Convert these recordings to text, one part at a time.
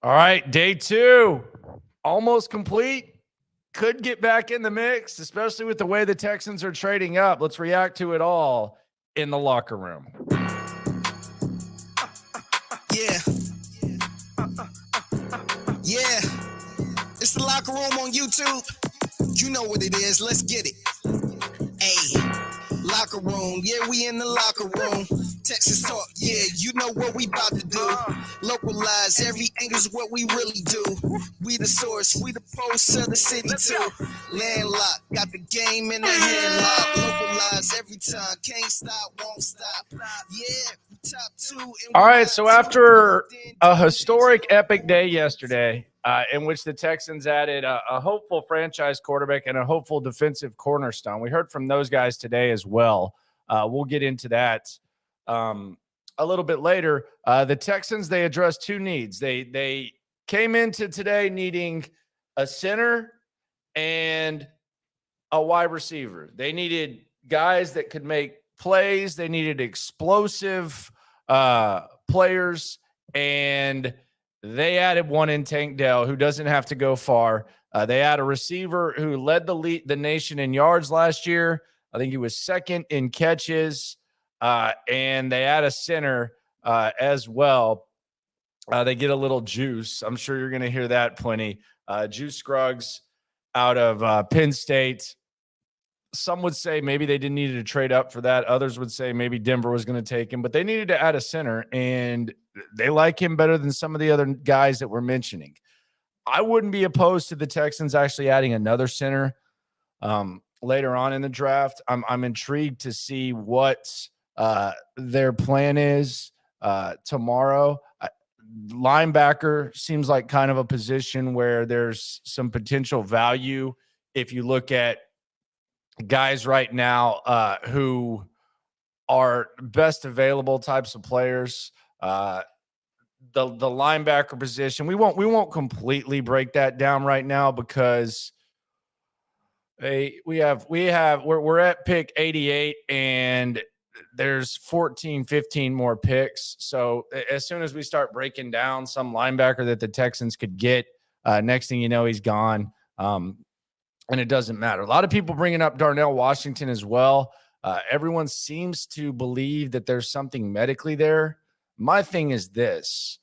All right, day two, almost complete. Could get back in the mix, especially with the way the Texans are trading up. Let's react to it all in the locker room. Yeah. Yeah. It's the locker room on YouTube. You know what it is. Let's get it. Hey. Locker room. Yeah, we in the locker room. Texas talk. Yeah, you know what we about to do. Localize. Every angle's what we really do. We the source. We the pulse of the city too. Landlocked. Got the game in the headlock. Localize every time. Can't stop. Won't stop. Yeah. Top two. All right, so after a historic epic day yesterday, in which the Texans added a hopeful franchise quarterback and a hopeful defensive cornerstone, we heard from those guys today as well. We'll get into that a little bit later. The Texans, they addressed two needs. They came into today needing a center and a wide receiver. They needed guys that could make plays. They needed explosive players, and they added one in Tank Dell who doesn't have to go far. They had a receiver who led the nation in yards last year. I think he was second in catches, and they add a center as well. They get a little Juice. I'm sure you're going to hear that plenty. Juice Scruggs out of Penn State. Some would say maybe they didn't need to trade up for that. Others would say maybe Denver was going to take him, but they needed to add a center, and they like him better than some of the other guys that we're mentioning. I wouldn't be opposed to the Texans actually adding another center later on in the draft. I'm intrigued to see what their plan is tomorrow. Linebacker seems like kind of a position where there's some potential value if you look at guys right now who are best available types of players. The linebacker position, we won't completely break that down right now because we're at pick 88 and there's 14, 15 more picks. So as soon as we start breaking down some linebacker that the Texans could get, next thing you know, he's gone. And it doesn't matter. A lot of people bringing up Darnell Washington as well. Everyone seems to believe that there's something medically there. My thing is this.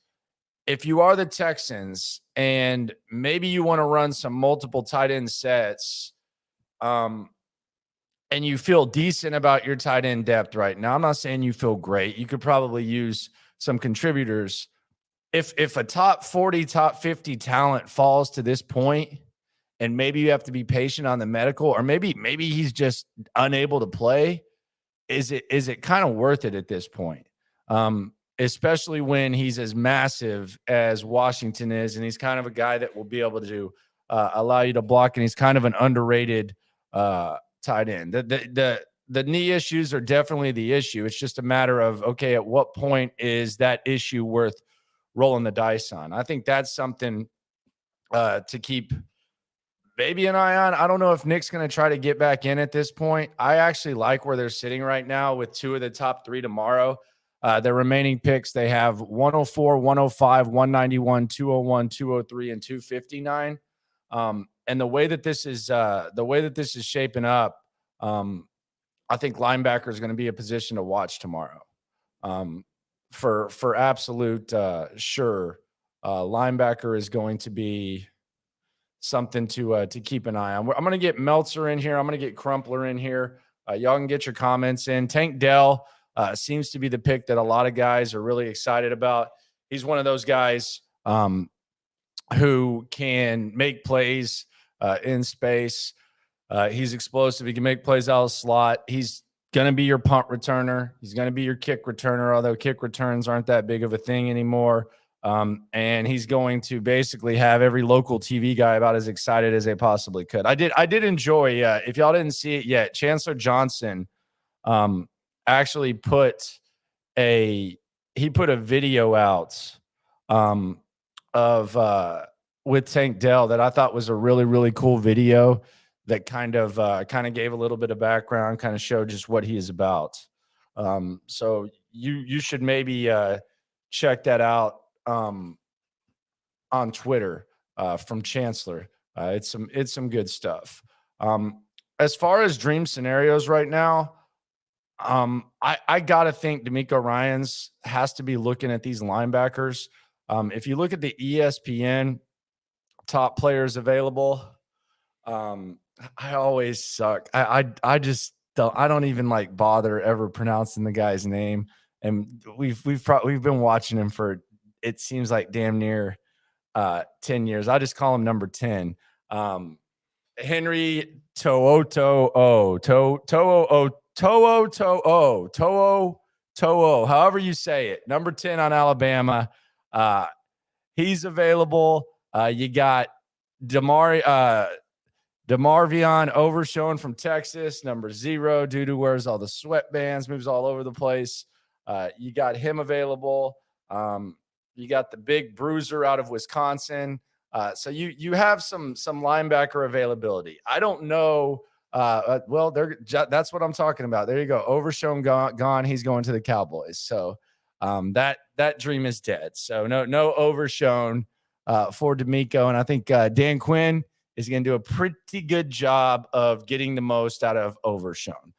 If you are the Texans and maybe you want to run some multiple tight end sets and you feel decent about your tight end depth right now, I'm not saying you feel great. You could probably use some contributors. If a top 40, top 50 talent falls to this point, and maybe you have to be patient on the medical, or maybe he's just unable to play, is it kind of worth it at this point? Especially when he's as massive as Washington is, and he's kind of a guy that will be able to allow you to block, and he's kind of an underrated tight end. The knee issues are definitely the issue. It's just a matter of, okay, at what point is that issue worth rolling the dice on? I think that's something to keep maybe an eye on. I don't know if Nick's going to try to get back in at this point. I actually like where they're sitting right now with two of the top three tomorrow. Their remaining picks, they have 104, 105, 191, 201, 203, and 259. And the way that this is shaping up, I think linebacker is going to be a position to watch tomorrow. For absolute sure, linebacker is going to be something to keep an eye on. I'm going to get Meltzer in here. I'm going to get Crumpler in here. Y'all can get your comments in. Tank Dell seems to be the pick that a lot of guys are really excited about. He's one of those guys who can make plays in space. He's explosive. He can make plays out of the slot. He's going to be your punt returner. He's going to be your kick returner, although kick returns aren't that big of a thing anymore. And he's going to basically have every local TV guy about as excited as they possibly could. I did enjoy, if y'all didn't see it yet, Chancellor Johnson actually put a video out of with Tank Dell that I thought was a really, really cool video that kind of gave a little bit of background, kind of showed just what he is about. So you should maybe check that out. on Twitter from Chancellor. It's some good stuff. As far as dream scenarios right now, I gotta think D'Amico Ryans has to be looking at these linebackers. If you look at the ESPN top players available, I always suck. I just don't even like bother ever pronouncing the guy's name. And we've been watching him for, it seems like damn near 10 years. I just call him number 10. Henry To'o, however you say it, number 10 on Alabama. He's available. You got DeMarvion Overshown from Texas, number 0, dude who wears all the sweatbands, moves all over the place. You got him available. You got the big bruiser out of Wisconsin. So you have some linebacker availability. I don't know. Well, that's what I'm talking about. There you go. Overshown gone. He's going to the Cowboys. So that dream is dead. So no Overshown for D'Amico. And I think Dan Quinn is going to do a pretty good job of getting the most out of Overshown.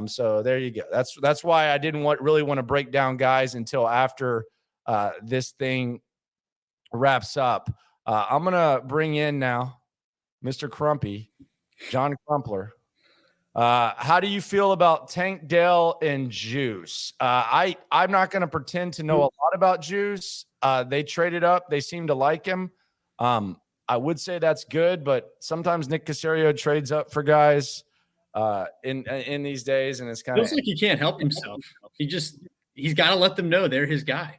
So there you go. That's why I didn't really want to break down guys until after this thing wraps up. I'm going to bring in now Mr. Crumpy, John Crumpler. How do you feel about Tank Dell and Juice? I'm not going to pretend to know a lot about Juice. They traded up. They seem to like him. I would say that's good, but sometimes Nick Caserio trades up for guys in these days, and it's kind of feels like he can't help himself. He's got to let them know they're his guy.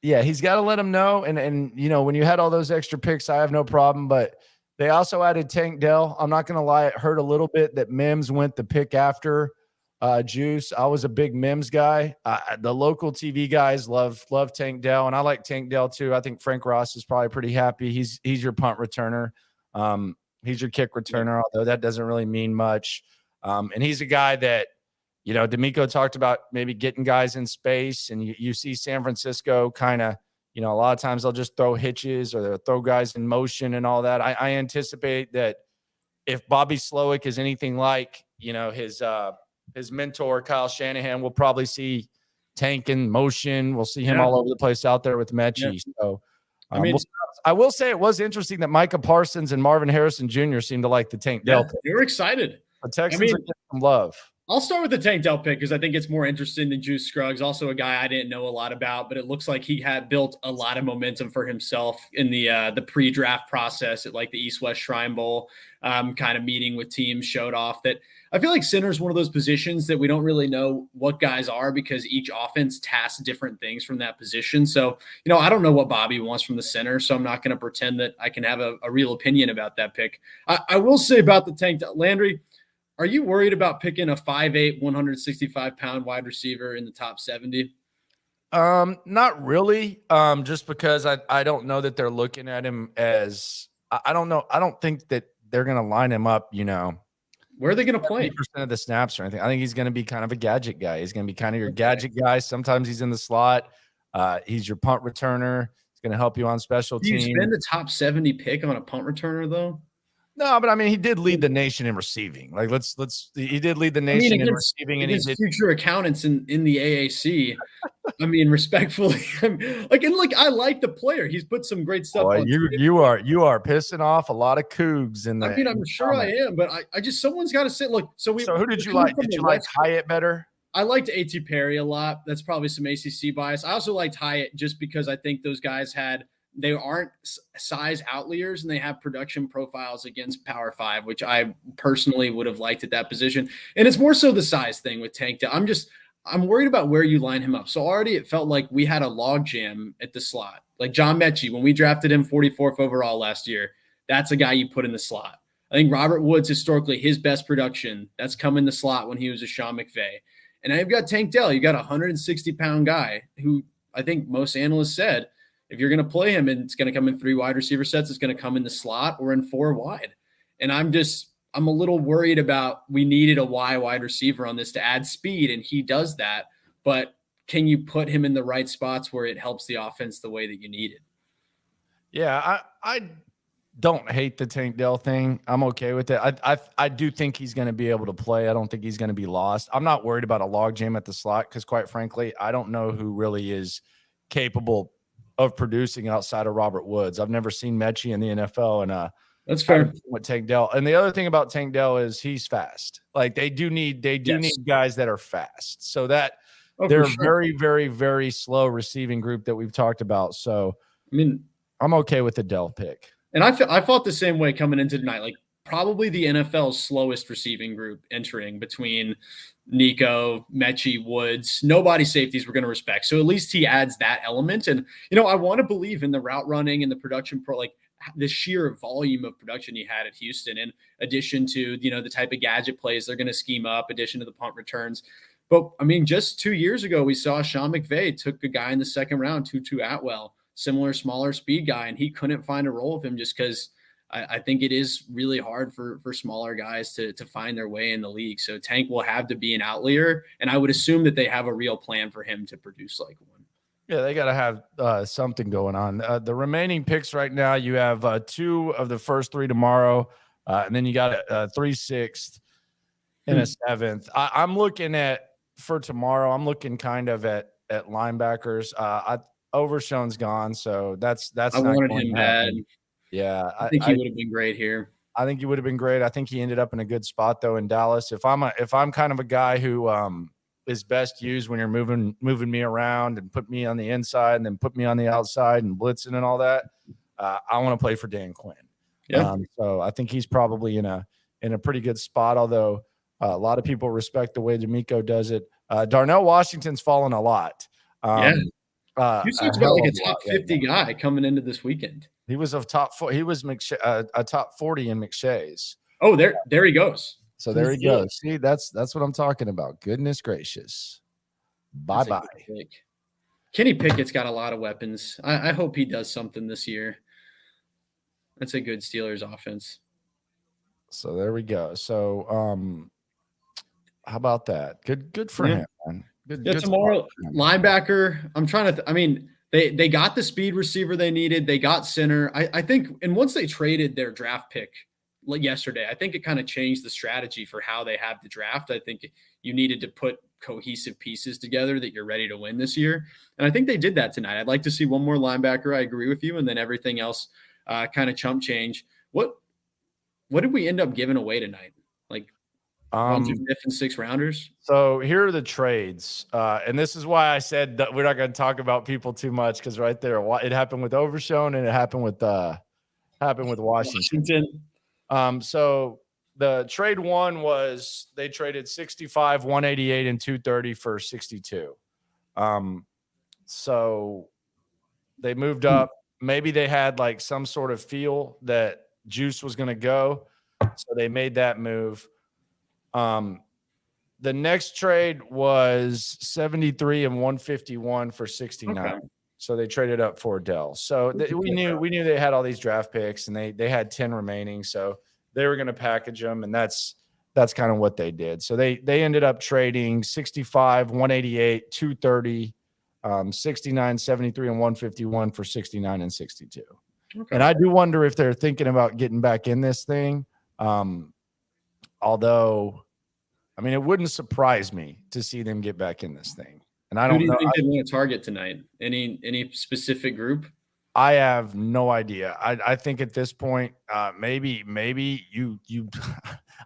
Yeah, he's got to let them know. And you know, when you had all those extra picks, I have no problem. But they also added Tank Dell. I'm not going to lie, it hurt a little bit that Mims went the pick after Juice. I was a big Mims guy. The local TV guys love Tank Dell, and I like Tank Dell too. I think Frank Ross is probably pretty happy. He's your punt returner. He's your kick returner, although that doesn't really mean much. And he's a guy that, you know, D'Amico talked about maybe getting guys in space, and you see San Francisco kind of, you know, a lot of times they'll just throw hitches or they'll throw guys in motion and all that. I anticipate that if Bobby Slowick is anything like, you know, his mentor, Kyle Shanahan, we'll probably see Tank in motion. We'll see him all over the place out there with Mechie. Yeah. So, I will say it was interesting that Micah Parsons and Marvin Harrison Jr. seemed to like the Tank Dell. They were excited. The Texans are getting some love. I'll start with the Tank Dell pick because I think it's more interesting than Juice Scruggs. Also a guy I didn't know a lot about, but it looks like he had built a lot of momentum for himself in the pre-draft process at like the East-West Shrine Bowl kind of meeting with teams, showed off that I feel like center is one of those positions that we don't really know what guys are because each offense tasks different things from that position. So, you know, I don't know what Bobby wants from the center, so I'm not going to pretend that I can have a real opinion about that pick. I will say about the Tank Dell, Landry, are you worried about picking a 5'8", 165-pound wide receiver in the top 70? Not really. Just because I don't know that they're looking at him as I don't know. I don't think that they're going to line him up, you know. Where are they going to play? 50% of the snaps or anything. I think he's going to be kind of a gadget guy. He's going to be kind of your gadget guy. Sometimes he's in the slot. He's your punt returner. He's going to help you on special teams. Do you spend a top 70 pick on a punt returner though? No, but I mean, he did lead the nation in receiving. Like, he did lead the nation in receiving, and he did future accountants in the AAC. I mean, respectfully, I like the player. He's put some great stuff. Boy, you are pissing off a lot of cougs in there. I mean, I'm sure I am, but I just someone's got to say, look. So who did you like? Did you like Hyatt better? I liked A.T. Perry a lot. That's probably some ACC bias. I also liked Hyatt just because I think those guys they aren't size outliers and they have production profiles against Power 5, which I personally would have liked at that position. And it's more so the size thing with Tank Dell. I'm worried about where you line him up. So already it felt like we had a log jam at the slot. Like John Mechie, when we drafted him 44th overall last year, that's a guy you put in the slot. I think Robert Woods, historically, his best production, that's come in the slot when he was a Sean McVay. And now you've got Tank Dell. You got a 160-pound guy who I think most analysts said, if you're going to play him and it's going to come in 3 wide receiver sets, it's going to come in the slot or in 4 wide. And I'm a little worried about we needed a wide receiver on this to add speed, and he does that. But can you put him in the right spots where it helps the offense the way that you need it? Yeah, I don't hate the Tank Dell thing. I'm okay with it. I do think he's going to be able to play. I don't think he's going to be lost. I'm not worried about a logjam at the slot because, quite frankly, I don't know who really is capable of producing outside of Robert Woods. I've never seen Mechie in the NFL, and That's fair. With Tank Dell. And the other thing about Tank Dell is he's fast. Like they do need guys that are fast. So that they're a very, very, very slow receiving group that we've talked about. So I mean, I'm okay with the Dell pick. And I felt the same way coming into tonight. Like probably the NFL's slowest receiving group entering between Nico, Mechie, Woods. Nobody safeties we're going to respect. So at least he adds that element. And, I want to believe in the route running and the production like the sheer volume of production he had at Houston, in addition to, the type of gadget plays they're going to scheme up, addition to the punt returns. But, I mean, just 2 years ago, we saw Sean McVay took a guy in the second round, Tutu Atwell, similar, smaller speed guy, and he couldn't find a role with him just because I think it is really hard for smaller guys to find their way in the league. So Tank will have to be an outlier, and I would assume that they have a real plan for him to produce like one. Yeah, they got to have something going on. The remaining picks right now, you have 2 of the first 3 tomorrow, and then you got a 3 6th and a 7th. I'm looking at, for tomorrow, I'm looking kind of at linebackers. Overshown's gone, so that's I not wanted going him to happen. bad. Yeah, I think he would have been great here. I think he would have been great. I think he ended up in a good spot though in Dallas. If I'm kind of a guy who is best used when you're moving me around and put me on the inside and then put me on the outside and blitzing and all that, I want to play for Dan Quinn. Yeah. So I think he's probably in a pretty good spot. Although a lot of people respect the way D'Amico does it. Darnell Washington's fallen a lot. He's about like a top 50 guy coming into this weekend. He was of top 4. He was a top 40 in McShay's. Oh, there he goes. So there he goes. See, that's what I'm talking about. Goodness gracious. Bye-bye. Kenny Pickett's got a lot of weapons. I hope he does something this year. That's a good Steelers offense. So there we go. So how about that? Good for him, man. Good tomorrow, linebacker. I'm trying to they got the speed receiver they needed. They got center. I think, and once they traded their draft pick yesterday, I think it kind of changed the strategy for how they have the draft. I think you needed to put cohesive pieces together that you're ready to win this year. And I think they did that tonight. I'd like to see one more linebacker. I agree with you. And then everything else kind of chump change. What did we end up giving away tonight? Like, 5th and 6th rounders. So here are the trades, and this is why I said that we're not going to talk about people too much, because right there, it happened with Overshown and it happened with Washington. So the trade one was they traded 65, 188, and 230 for 62. So they moved up. Maybe they had like some sort of feel that Juice was going to go, so they made that move. The next trade was 73 and 151 for 69. Okay. So they traded up for Dell. So we knew they had all these draft picks and they had 10 remaining. So they were going to package them, and that's kind of what they did. So they ended up trading 65, 188, 230, 69, 73, and 151 for 69 and 62. Okay. And I do wonder if they're thinking about getting back in this thing. Although, I mean, it wouldn't surprise me to see them get back in this thing. And I don't know. Who do you think they want to target tonight? Any specific group? I have no idea. I think at this point, maybe you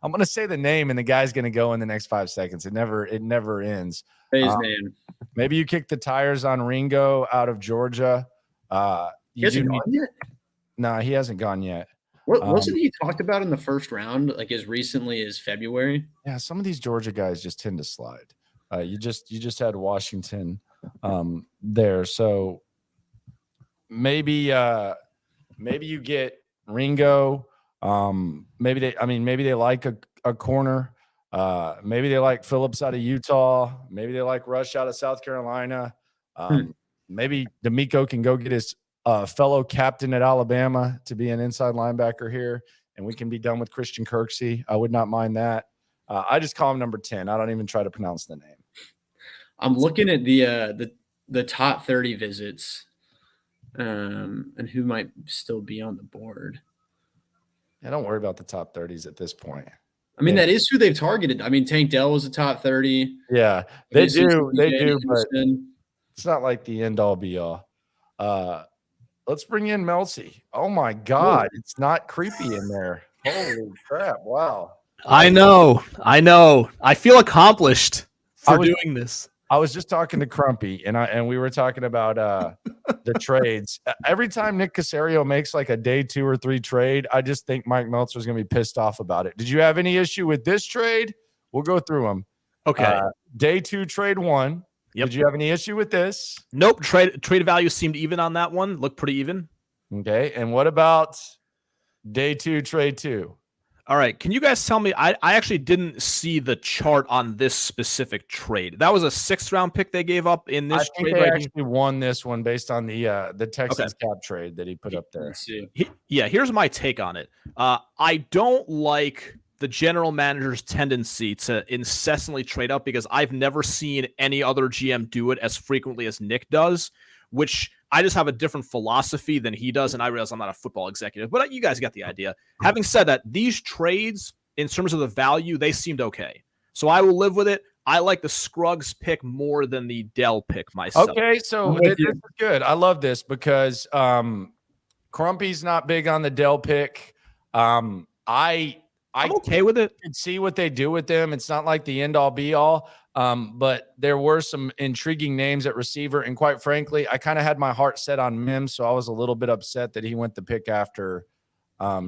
I'm going to say the name and the guy's going to go in the next 5 seconds. It never ends. Say his name. Maybe you kick the tires on Ringo out of Georgia. He hasn't gone yet? No, he hasn't gone yet. Wasn't he talked about in the first round, like as recently as February? Yeah, some of these Georgia guys just tend to slide. You just had Washington there, so maybe you get Ringo. Maybe they like a corner. Maybe they like Phillips out of Utah. Maybe they like Rush out of South Carolina. Maybe D'Amico can go get his fellow captain at Alabama to be an inside linebacker here, and we can be done with Christian Kirksey. I would not mind that. I just call him number 10. I don't even try to pronounce the name. I'm looking at the top 30 visits. And who might still be on the board? Yeah, don't worry about the top 30s at this point. I mean, that is who they've targeted. I mean, Tank Dell was a top 30. Yeah, they do. They do, but Anderson. it's not like the end all be all. Let's bring in Melcy. Oh my God, it's not creepy in there. Holy crap! Wow. I know. I feel accomplished for doing this. I was just talking to Crumpy, and we were talking about the trades. Every time Nick Caserio makes like a day 2 or 3 trade, I just think Mike Meltzer is going to be pissed off about it. Did you have any issue with this trade? We'll go through them. Okay. Day 2, trade 1. Yep. Did you have any issue with this? Nope. Trade value seemed even on that one. Looked pretty even. Okay. And what about day 2, trade 2? All right. Can you guys tell me? I actually didn't see the chart on this specific trade. That was a 6th round pick they gave up in this trade. They actually won this one based on the Texans cap trade that he put up there. Here's my take on it. I don't like the general manager's tendency to incessantly trade up because I've never seen any other GM do it as frequently as Nick does, which I just have a different philosophy than he does, and I realize I'm not a football executive, but you guys got the idea. Having said that, these trades, in terms of the value, they seemed okay. So I will live with it. I like the Scruggs pick more than the Dell pick myself. Okay, so this is good. I love this because Crumpy's not big on the Dell pick. I'm okay with it. Can see what they do with them. It's not like the end all be all. But there were some intriguing names at receiver. And quite frankly, I kind of had my heart set on Mims. So I was a little bit upset that he went the pick after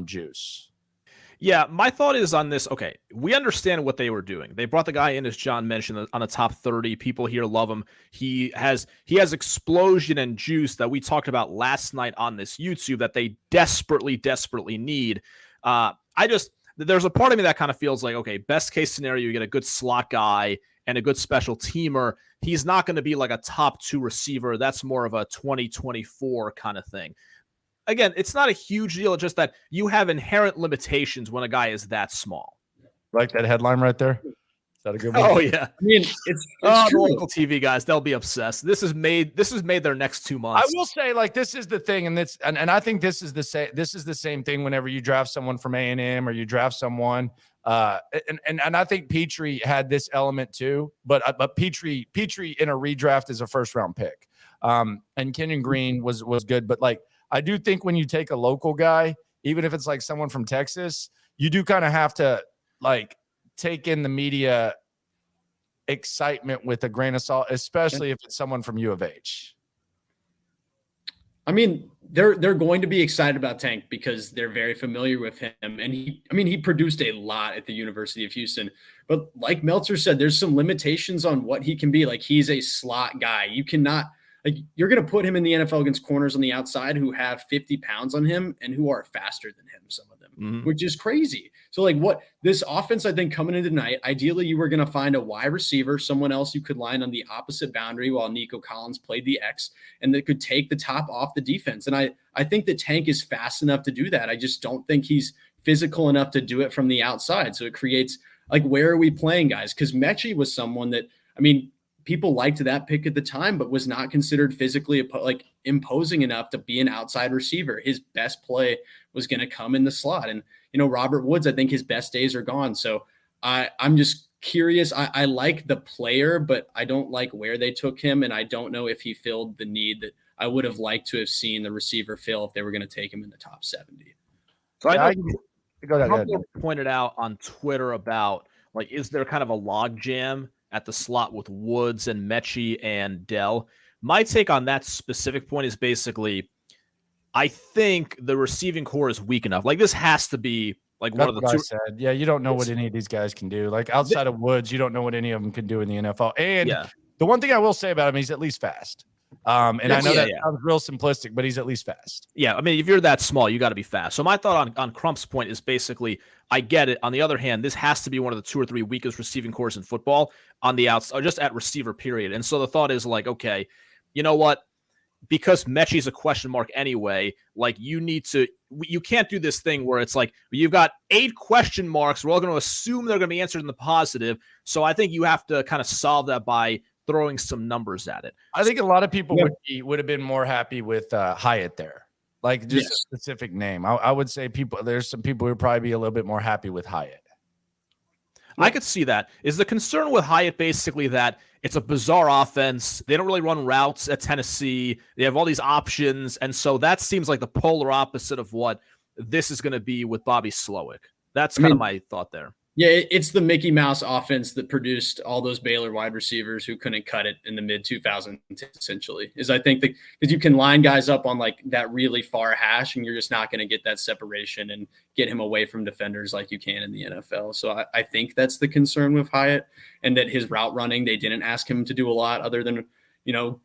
Juice. Yeah, my thought is on this. Okay, we understand what they were doing. They brought the guy in, as John mentioned, on the top 30. People here love him. He has explosion and juice that we talked about last night on this YouTube that they desperately need. There's a part of me that kind of feels like, okay, best case scenario, you get a good slot guy and a good special teamer. He's not going to be like a top 2 receiver. That's more of a 2024 kind of thing. Again, it's not a huge deal. It's just that you have inherent limitations when a guy is that small. Like that headline right there? Is that a good one? Oh, yeah. I mean, it's the local TV guys, they'll be obsessed. This has made their next 2 months. I will say, like, this is the thing, and I think this is the same thing whenever you draft someone from A&M or you draft someone. And I think Petrie had this element too, but Petrie in a redraft is a 1st round pick. And Kenyon Green was good, but like I do think when you take a local guy, even if it's like someone from Texas, you do kind of have to like take in the media excitement with a grain of salt, especially if it's someone from U of H. I mean, they're going to be excited about Tank because they're very familiar with him. And he produced a lot at the University of Houston. But like Meltzer said, there's some limitations on what he can be. Like, he's a slot guy. You cannot, like, you're going to put him in the NFL against corners on the outside who have 50 pounds on him and who are faster than him, some of them, which is crazy. So, like, what this offense, I think, coming in tonight, ideally you were going to find a wide receiver, someone else you could line on the opposite boundary while Nico Collins played the X, and that could take the top off the defense. And I think the Tank is fast enough to do that. I just don't think he's physical enough to do it from the outside. So it creates, like, where are we playing guys? Because Mechie was someone that, I mean, people liked that pick at the time, but was not considered physically like imposing enough to be an outside receiver. His best play was going to come in the slot. And, you know, Robert Woods, I think his best days are gone. So I'm just curious. I like the player, but I don't like where they took him. And I don't know if he filled the need that I would have liked to have seen the receiver fill if they were going to take him in the top 70. So I know pointed out on Twitter about, like, is there kind of a log jam at the slot with Woods and Mechie and Dell? My take on that specific point is basically, I think the receiving core is weak enough. Like, this has to be like one of the two. I said. Yeah, you don't know what any of these guys can do. Like, outside of Woods, you don't know what any of them can do in the NFL. And the one thing I will say about him, he's at least fast. And I know that sounds real simplistic, but he's at least fast. Yeah, I mean, if you're that small, you got to be fast. So my thought on Crump's point is basically, I get it. On the other hand, this has to be one of the 2 or 3 weakest receiving cores in football on the outside, or just at receiver, period. And so the thought is like, okay, you know what? Because Mechie's a question mark anyway, like, you can't do this thing where it's like, you've got 8 question marks. We're all going to assume they're going to be answered in the positive. So I think you have to kind of solve that by throwing some numbers at it. I think a lot of people would have been more happy with Hyatt there, like just a specific name. I would say there's some people who would probably be a little bit more happy with Hyatt. I could see that. Is the concern with Hyatt basically that it's a bizarre offense? They don't really run routes at Tennessee. They have all these options. And so that seems like the polar opposite of what this is going to be with Bobby Slowick. That's kind of my thought there. Yeah, it's the Mickey Mouse offense that produced all those Baylor wide receivers who couldn't cut it in the mid-2000s, essentially. Is I think that because you can line guys up on like that really far hash, and you're just not going to get that separation and get him away from defenders like you can in the NFL. So I think that's the concern with Hyatt, and that his route running, they didn't ask him to do a lot other than,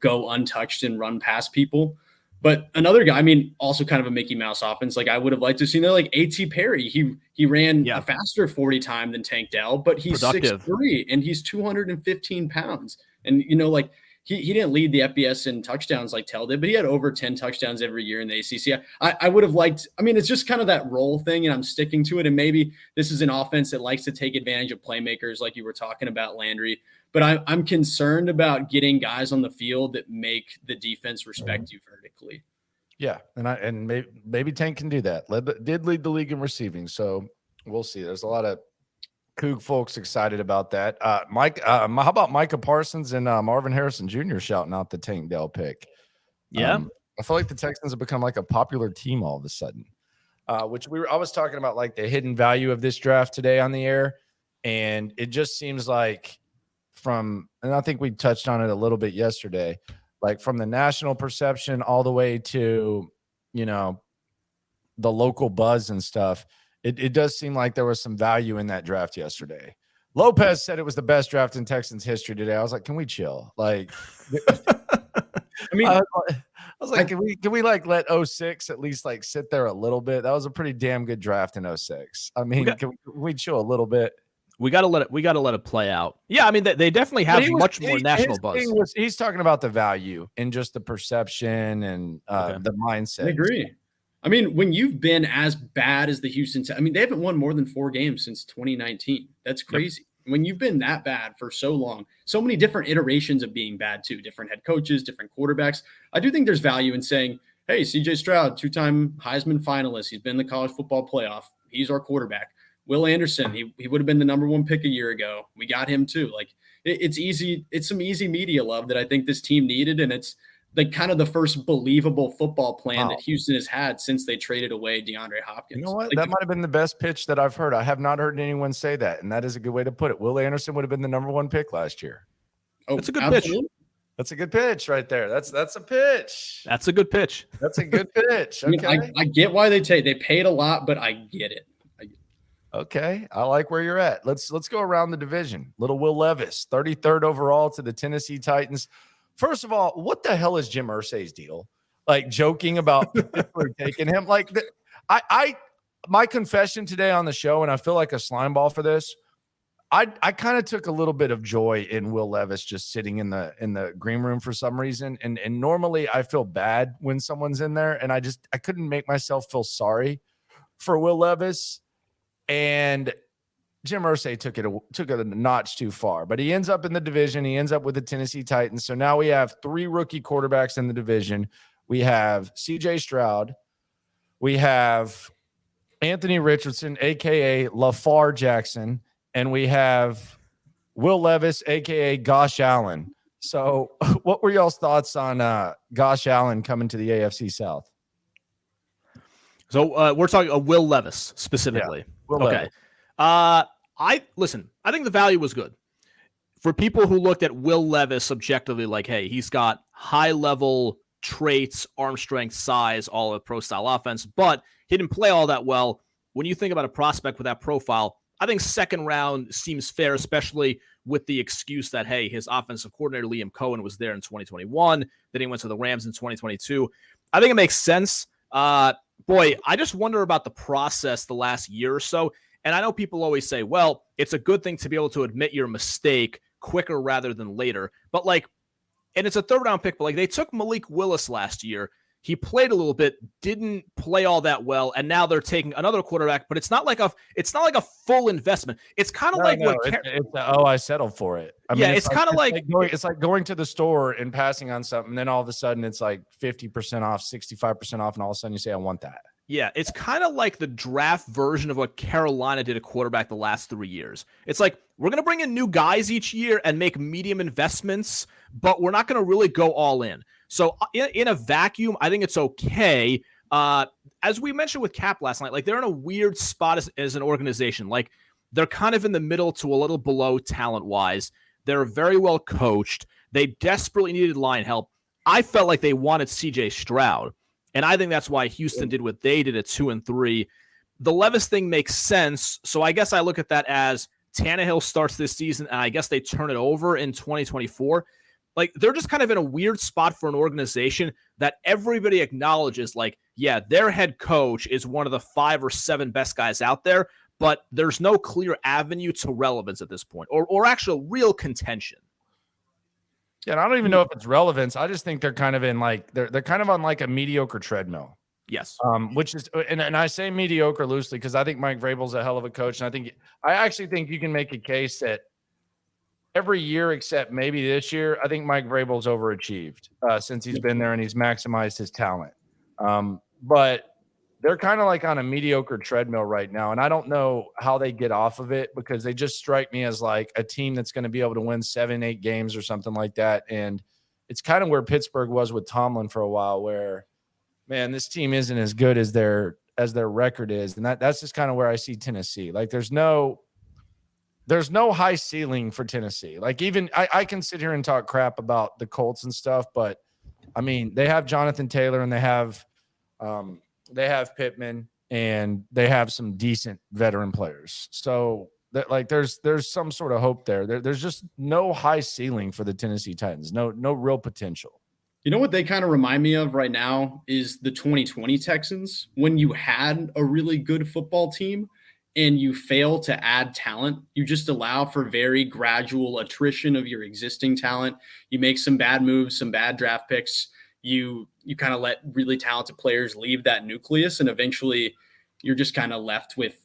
go untouched and run past people. But another guy, also kind of a Mickey Mouse offense. Like I would have liked to see like A.T. Perry. He ran a faster 40 time than Tank Dell, but he's 6'3" and he's 215 pounds. And he didn't lead the FBS in touchdowns like Tell did, but he had over 10 touchdowns every year in the ACC. I would have liked. It's just kind of that role thing, and I'm sticking to it. And maybe this is an offense that likes to take advantage of playmakers, like you were talking about, Landry. But I'm concerned about getting guys on the field that make the defense respect you vertically. Yeah, and maybe Tank can do that. Did lead the league in receiving, so we'll see. There's a lot of Coug folks excited about that. Mike, how about Micah Parsons and Marvin Harrison Jr. shouting out the Tank Dell pick? Yeah, I feel like the Texans have become like a popular team all of a sudden. I was talking about like the hidden value of this draft today on the air, and it just seems like and I think we touched on it a little bit yesterday, like from the national perception all the way to, the local buzz and stuff. It does seem like there was some value in that draft yesterday. Lopez said it was the best draft in Texans history today. I was like, can we chill? Like, I was like, can we like let 06 at least like sit there a little bit? That was a pretty damn good draft in 06. Can we chill a little bit? We got to let it play out. Yeah, they definitely have much more national buzz. He's talking about the value and just the perception and the mindset. I agree. When you've been as bad as the Houston, they haven't won more than 4 games since 2019. That's crazy. Yep. When you've been that bad for so long, so many different iterations of being bad too, different head coaches, different quarterbacks. I do think there's value in saying, hey, CJ Stroud, 2-time Heisman finalist. He's been in the college football playoff. He's our quarterback. Will Anderson, he would have been the number 1 pick a year ago. We got him too. Like it's easy. It's some easy media love that I think this team needed. And it's like kind of the first believable football plan that Houston has had since they traded away DeAndre Hopkins. You know what? That might have been the best pitch that I've heard. I have not heard anyone say that. And that is a good way to put it. Will Anderson would have been the number 1 pick last year. Oh, that's a good pitch. That's a good pitch right there. That's a pitch. That's a good pitch. That's a good pitch. Okay. I get why they paid a lot, but I get it. Okay, I like where you're at. Let's go around the division. Little Will Levis, 33rd overall to the Tennessee Titans. First of all, what the hell is Jim Irsay's deal? Like joking about people taking him. Like my confession today on the show, and I feel like a slime ball for this. I kind of took a little bit of joy in Will Levis just sitting in the green room for some reason. And normally I feel bad when someone's in there, and I couldn't make myself feel sorry for Will Levis. And Jim Irsay took it a notch too far, but he ends up in the division. He ends up with the Tennessee Titans. So now we have 3 rookie quarterbacks in the division. We have CJ Stroud. We have Anthony Richardson, a.k.a. LaFar Jackson. And we have Will Levis, a.k.a. Gosh Allen. So what were y'all's thoughts on Gosh Allen coming to the AFC South? So we're talking Will Levis specifically. Yeah. Okay. I think the value was good for people who looked at Will Levis objectively, like, hey, he's got high level traits, arm strength, size, all of pro style offense, but he didn't play all that well. When you think about a prospect with that profile, I think 2nd round seems fair, especially with the excuse that, hey, his offensive coordinator, Liam Cohen, was there in 2021. Then he went to the Rams in 2022. I think it makes sense. Boy, I just wonder about the process the last year or so. And I know people always say, well, it's a good thing to be able to admit your mistake quicker rather than later. But and it's a 3rd round pick, but they took Malik Willis last year. He played a little bit, didn't play all that well, and now they're taking another quarterback. But it's not like a full investment. It's kind of I settled for it. It's kind of like it's like going to the store and passing on something, and then all of a sudden it's like 50% off, 65% off, and all of a sudden you say, I want that. Yeah, it's kind of like the draft version of what Carolina did at quarterback the last 3 years. It's like, we're going to bring in new guys each year and make medium investments, but we're not going to really go all in. So in a vacuum, I think it's okay. As we mentioned with Cap last night, like they're in a weird spot as an organization. Like they're kind of in the middle to a little below talent-wise. They're very well coached. They desperately needed line help. I felt like they wanted CJ Stroud. And I think that's why Houston did what they did at 2-3. The Levis thing makes sense. So I guess I look at that as Tannehill starts this season, and I guess they turn it over in 2024. Like, they're just kind of in a weird spot for an organization that everybody acknowledges, like, yeah, their head coach is one of the 5 or 7 best guys out there, but there's no clear avenue to relevance at this point, or actual real contention. Yeah, and I don't even know if it's relevance. I just think they're kind of in like they're kind of on like a mediocre treadmill. Yes. Which is and I say mediocre loosely because I think Mike Vrabel's a hell of a coach, and I actually think you can make a case that every year except maybe this year, I think Mike Vrabel's overachieved since he's been there and he's maximized his talent. But they're kind of like on a mediocre treadmill right now, and I don't know how they get off of it because they just strike me as like a team that's going to be able to win 7-8 games or something like that. And it's kind of where Pittsburgh was with Tomlin for a while, where, man, this team isn't as good as their record is, and that's just kind of where I see Tennessee. Like there's no high ceiling for Tennessee. Like even I can sit here and talk crap about the Colts and stuff, but I mean they have Jonathan Taylor and they have Pittman, and they have some decent veteran players. So that like there's some sort of hope there. There's just no high ceiling for the Tennessee Titans. No real potential. You know what they kind of remind me of right now is the 2020 Texans, when you had a really good football team and you fail to add talent. You just allow for very gradual attrition of your existing talent. You make some bad moves, some bad draft picks. You kind of let really talented players leave that nucleus, and eventually you're just kind of left with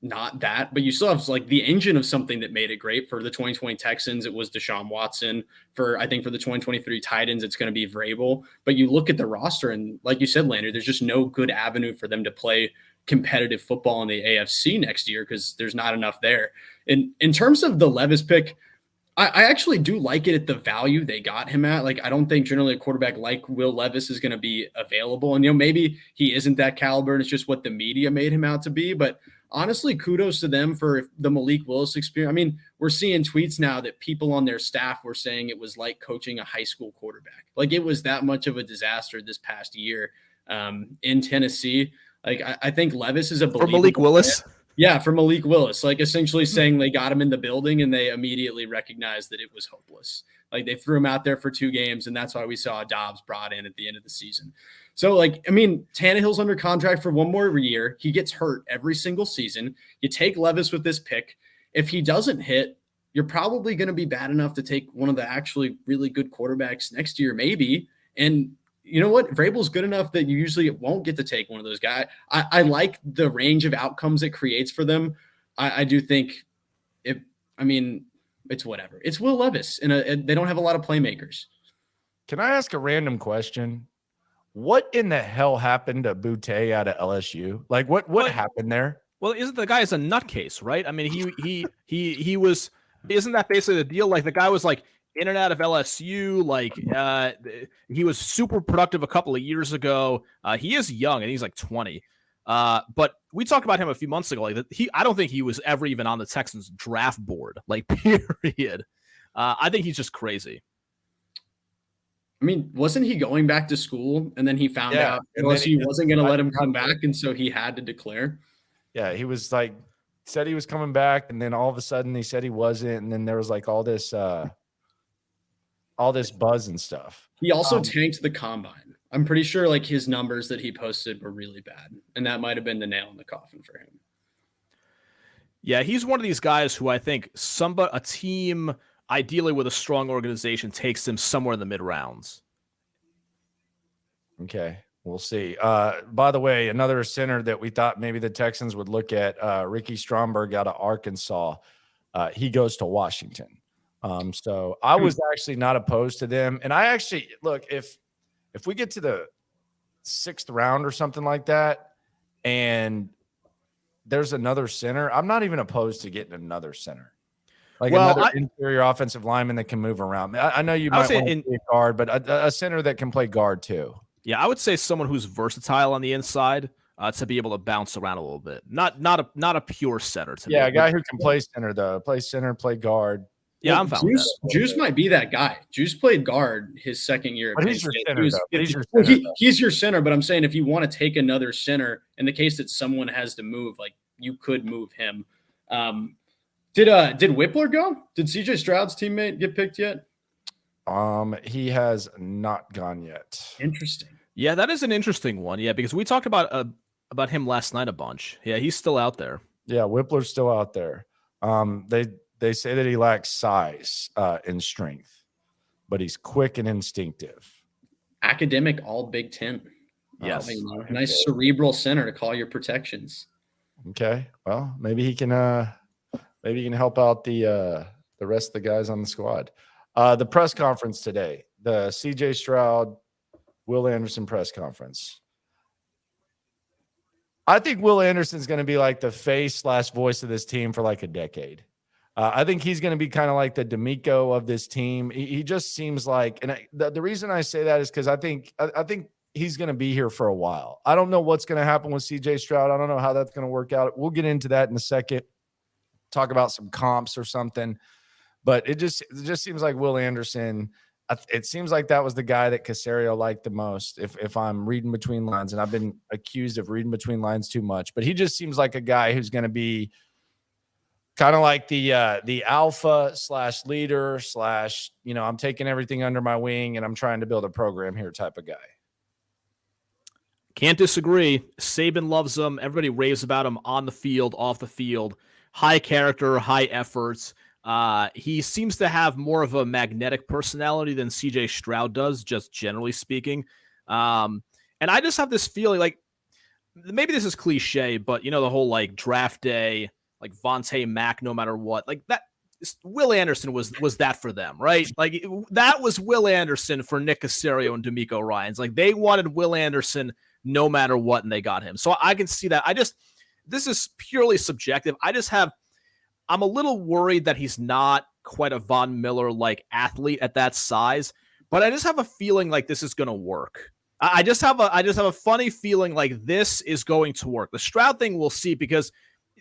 not that, but you still have like the engine of something that made it great. For the 2020 Texans, it was Deshaun Watson. I think for the 2023 Titans, it's going to be Vrabel. But you look at the roster, and like you said, Landry, there's just no good avenue for them to play competitive football in the AFC next year because there's not enough there. In terms of the Levis pick, I actually do like it at the value they got him at. Like, I don't think generally a quarterback like Will Levis is going to be available. And, maybe he isn't that caliber, and it's just what the media made him out to be. But honestly, kudos to them for the Malik Willis experience. I mean, we're seeing tweets now that people on their staff were saying it was like coaching a high school quarterback. Like, it was that much of a disaster this past year in Tennessee. Like, I think Levis is a for Malik Willis. Player. Yeah, for Malik Willis, like essentially saying they got him in the building and they immediately recognized that it was hopeless. Like they threw him out there for 2 games, and that's why we saw Dobbs brought in at the end of the season. So, like, I mean, Tannehill's under contract for 1 more year. He gets hurt every single season. You take Levis with this pick. If he doesn't hit, you're probably going to be bad enough to take one of the actually really good quarterbacks next year, maybe. And you know what? Vrabel's good enough that you usually won't get to take one of those guys. I like the range of outcomes it creates for them. I do think it's whatever. It's Will Levis, and they don't have a lot of playmakers. Can I ask a random question? What in the hell happened to Boutte out of LSU? Like what happened there? Well, isn't the guy is a nutcase, right? I mean, he was. Isn't that basically the deal? Like the guy was like in and out of LSU, like he was super productive a couple of years ago. He is young and he's like 20. But we talked about him a few months ago. Like I don't think he was ever even on the Texans draft board, like period. I think he's just crazy. I mean, wasn't he going back to school and then he found out LSU wasn't going to let him come back, and so he had to declare? Yeah, he was like said he was coming back, and then all of a sudden he said he wasn't, and then there was like all this buzz and stuff. He also tanked the combine. I'm pretty sure like his numbers that he posted were really bad, and that might have been the nail in the coffin for him. Yeah, he's one of these guys who I think a team ideally with a strong organization takes him somewhere in the mid rounds. Okay. We'll see. By the way, another center that we thought maybe the Texans would look at, Ricky Stromberg out of Arkansas. He goes to Washington. So I was actually not opposed to them. And I actually look, if we get to the 6th round or something like that, and there's another center, I'm not even opposed to getting another center. Like another interior offensive lineman that can move around. I know you might want to be a guard, but a center that can play guard too. Yeah, I would say someone who's versatile on the inside to be able to bounce around a little bit. Not a pure center. A guy who can play center though. Play center, play guard. Yeah, I'm fine with that. Juice might be that guy. Juice played guard his second year. But he's your center, he's your center, but I'm saying if you want to take another center, in the case that someone has to move, like you could move him. Did Whippler go? Did CJ Stroud's teammate get picked yet? He has not gone yet. Interesting. Yeah, that is an interesting one. Yeah, because we talked about him last night a bunch. Yeah, he's still out there. Yeah, Whippler's still out there. They say that he lacks size and strength, but he's quick and instinctive. Academic all Big Ten. Yes. Nice cerebral center to call your protections. Okay. Well, maybe he can help out the rest of the guys on the squad. The press conference today, the CJ Stroud, Will Anderson press conference. I think Will Anderson's going to be like the face/voice of this team for like a decade. I think he's going to be kind of like the D'Amico of this team. He just seems like, and the reason I say that is because I think he's going to be here for a while. I don't know what's going to happen with CJ Stroud. I don't know how that's going to work out. We'll get into that in a second. Talk about some comps or something, but it just seems like Will Anderson. It seems like that was the guy that Caserio liked the most. If I'm reading between lines, and I've been accused of reading between lines too much, but he just seems like a guy who's going to be kind of like the alpha / leader / I'm taking everything under my wing and I'm trying to build a program here type of guy. Can't disagree. Saban loves him. Everybody raves about him on the field, off the field. High character, high efforts. He seems to have more of a magnetic personality than CJ Stroud does, just generally speaking. And I just have this feeling like maybe this is cliche, but the whole like draft day, like Vontae Mack, no matter what, like that. Will Anderson was that for them, right? Like that was Will Anderson for Nick Caserio and D'Amico Ryans. Like they wanted Will Anderson no matter what, and they got him. So I can see that. This is purely subjective. I'm a little worried that he's not quite a Von Miller like athlete at that size, but I just have a feeling like this is going to work. I just have a funny feeling like this is going to work. The Stroud thing we'll see, because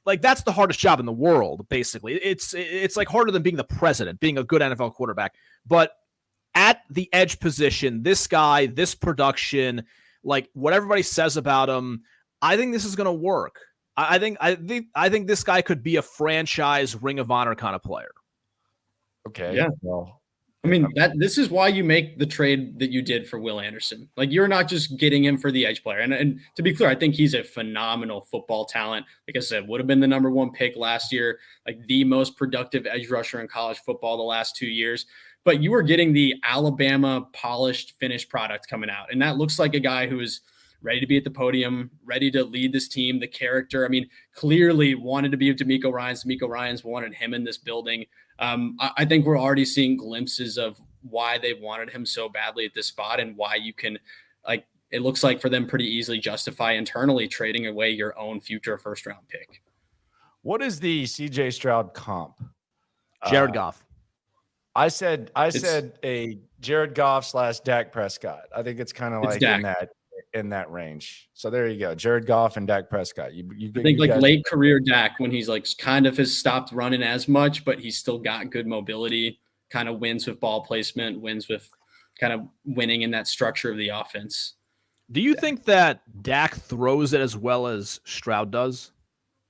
like that's the hardest job in the world. Basically, it's like harder than being the president, being a good NFL quarterback. But at the edge position, this guy, this production, like what everybody says about him, I think this is going to work. I think this guy could be a franchise Ring of Honor kind of player. Okay. Yeah. Well, I mean, this is why you make the trade that you did for Will Anderson. Like, you're not just getting him for the edge player. And to be clear, I think he's a phenomenal football talent. Like I said, would have been the #1 pick last year, like the most productive edge rusher in college football the last 2 years. But you were getting the Alabama polished, finished product coming out. And that looks like a guy who is ready to be at the podium, ready to lead this team, the character. I mean, clearly wanted to be with D'Amico Ryans. D'Amico Ryans wanted him in this building. I think we're already seeing glimpses of why they wanted him so badly at this spot, and why you can, like, it looks like for them pretty easily justify internally trading away your own future first-round pick. What is the CJ Stroud comp? Jared Goff. I said a Jared Goff / Dak Prescott. I think it's kind of like in that range. So there you go. Jared Goff and Dak Prescott. I think like late career Dak, when he's like kind of has stopped running as much, but he's still got good mobility, kind of wins with ball placement, wins with kind of winning in that structure of the offense. Do you think that Dak throws it as well as Stroud does?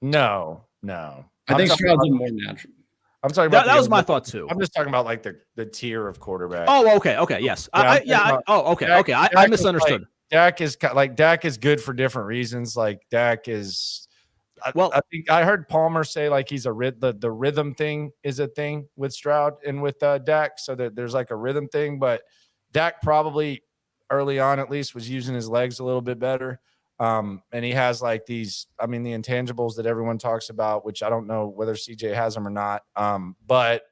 No. I think Stroud's more natural. I'm talking about that was my thought too. I'm just talking about like the tier of quarterback. Oh, okay, yes. Okay. I misunderstood. Dak is good for different reasons. Like Dak is, I think I heard Palmer say like he's the rhythm thing is a thing with Stroud and with Dak, so that there's like a rhythm thing. But Dak probably early on, at least, was using his legs a little bit better. And he has like these, I mean, the intangibles that everyone talks about, which I don't know whether CJ has them or not. But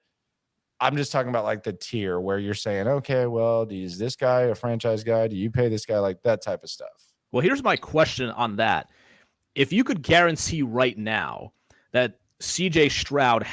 I'm just talking about like the tier where you're saying, okay, well, is this guy a franchise guy? Do you pay this guy, like that type of stuff? Well, here's my question on that. If you could guarantee right now that CJ Stroud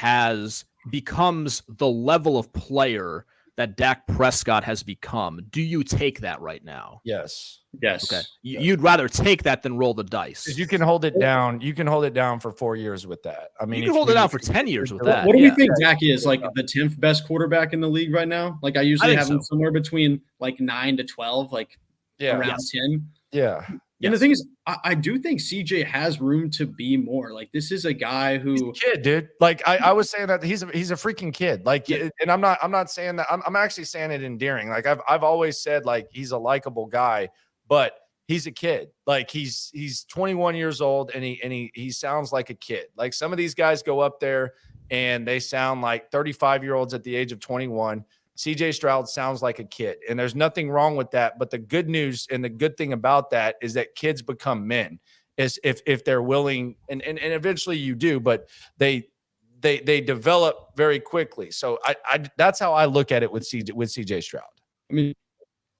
becomes the level of player that Dak Prescott has become, do you take that right now? Yes. Okay. You'd rather take that than roll the dice. You can hold it down. You can hold it down for 4 years with that. I mean, you can hold it down for 10 years with that. What do we think Dak is? Like the 10th best quarterback in the league right now? Like I usually have him somewhere between like 9 to 12, like around 10. Yeah. And the thing is, I do think CJ has room to be more. Like this is a guy who he's a kid, dude. Like I was saying that he's a freaking kid. Like, and I'm not saying that. I'm actually saying it endearing. Like I've always said, like he's a likable guy, but he's a kid. Like he's 21 years old, and he sounds like a kid. Like some of these guys go up there and they sound like 35-year-olds at the age of 21. CJ Stroud sounds like a kid, and there's nothing wrong with that. But the good news and the good thing about that is that kids become men, is if they're willing, and eventually you do, but they develop very quickly. So I that's how I look at it with CJ Stroud. I mean,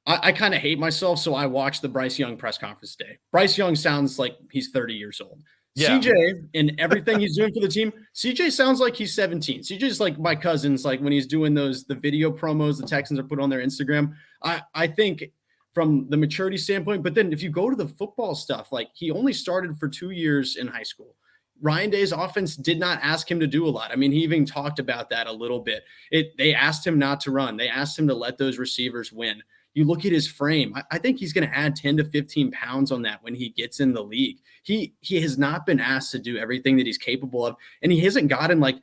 I kind of hate myself, so I watched the Bryce Young press conference today. Bryce Young sounds like he's 30 years old. Yeah. CJ and everything he's doing for the team, CJ sounds like he's 17. CJ's like my cousins, like when he's doing the video promos the Texans are put on their Instagram. I think from the maturity standpoint, but then if you go to the football stuff, like he only started for 2 years in high school. Ryan Day's offense did not ask him to do a lot. I mean, he even talked about that a little bit. They asked him not to run. They asked him to let those receivers win. You look at his frame, I think he's going to add 10 to 15 pounds on that when he gets in the league. He has not been asked to do everything that he's capable of, and he hasn't gotten like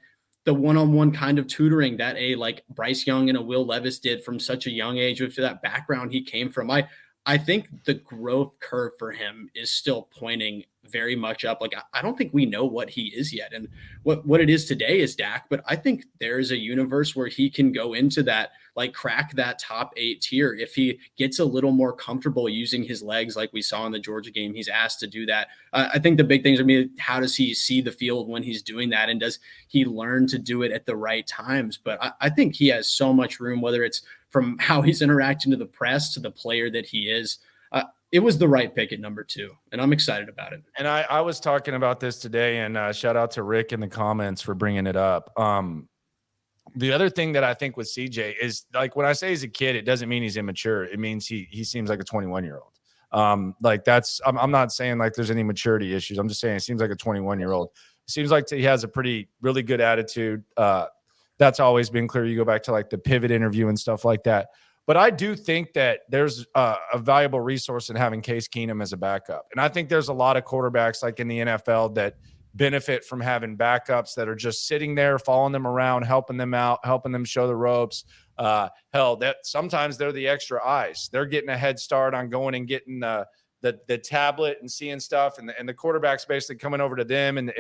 the one-on-one kind of tutoring that like Bryce Young and a Will Levis did from such a young age with that background he came from. I think the growth curve for him is still pointing very much up. Like, I don't think we know what he is yet. And what it is today is Dak, but I think there is a universe where he can go into that, like crack that top 8 tier. If he gets a little more comfortable using his legs, like we saw in the Georgia game, he's asked to do that. I think the big things are me, how does he see the field when he's doing that? And does he learn to do it at the right times? But I think he has so much room, whether it's from how he's interacting to the press to the player that he is. It was the right pick at number 2, and I'm excited about it. And I was talking about this today, and shout out to Rick in the comments for bringing it up. The other thing that I think with CJ is, like, when I say he's a kid, it doesn't mean he's immature. It means he seems like a 21-year-old. Like that's, I'm not saying like there's any maturity issues. I'm just saying it seems like a 21-year-old. It seems like he has a really good attitude. That's always been clear. You go back to like the pivot interview and stuff like that. But I do think that there's a valuable resource in having Case Keenum as a backup. And I think there's a lot of quarterbacks like in the NFL that benefit from having backups that are just sitting there, following them around, helping them out, helping them show the ropes. Hell, that sometimes they're the extra eyes. They're getting a head start on going and getting the tablet and seeing stuff. And the quarterback's basically coming over to them. And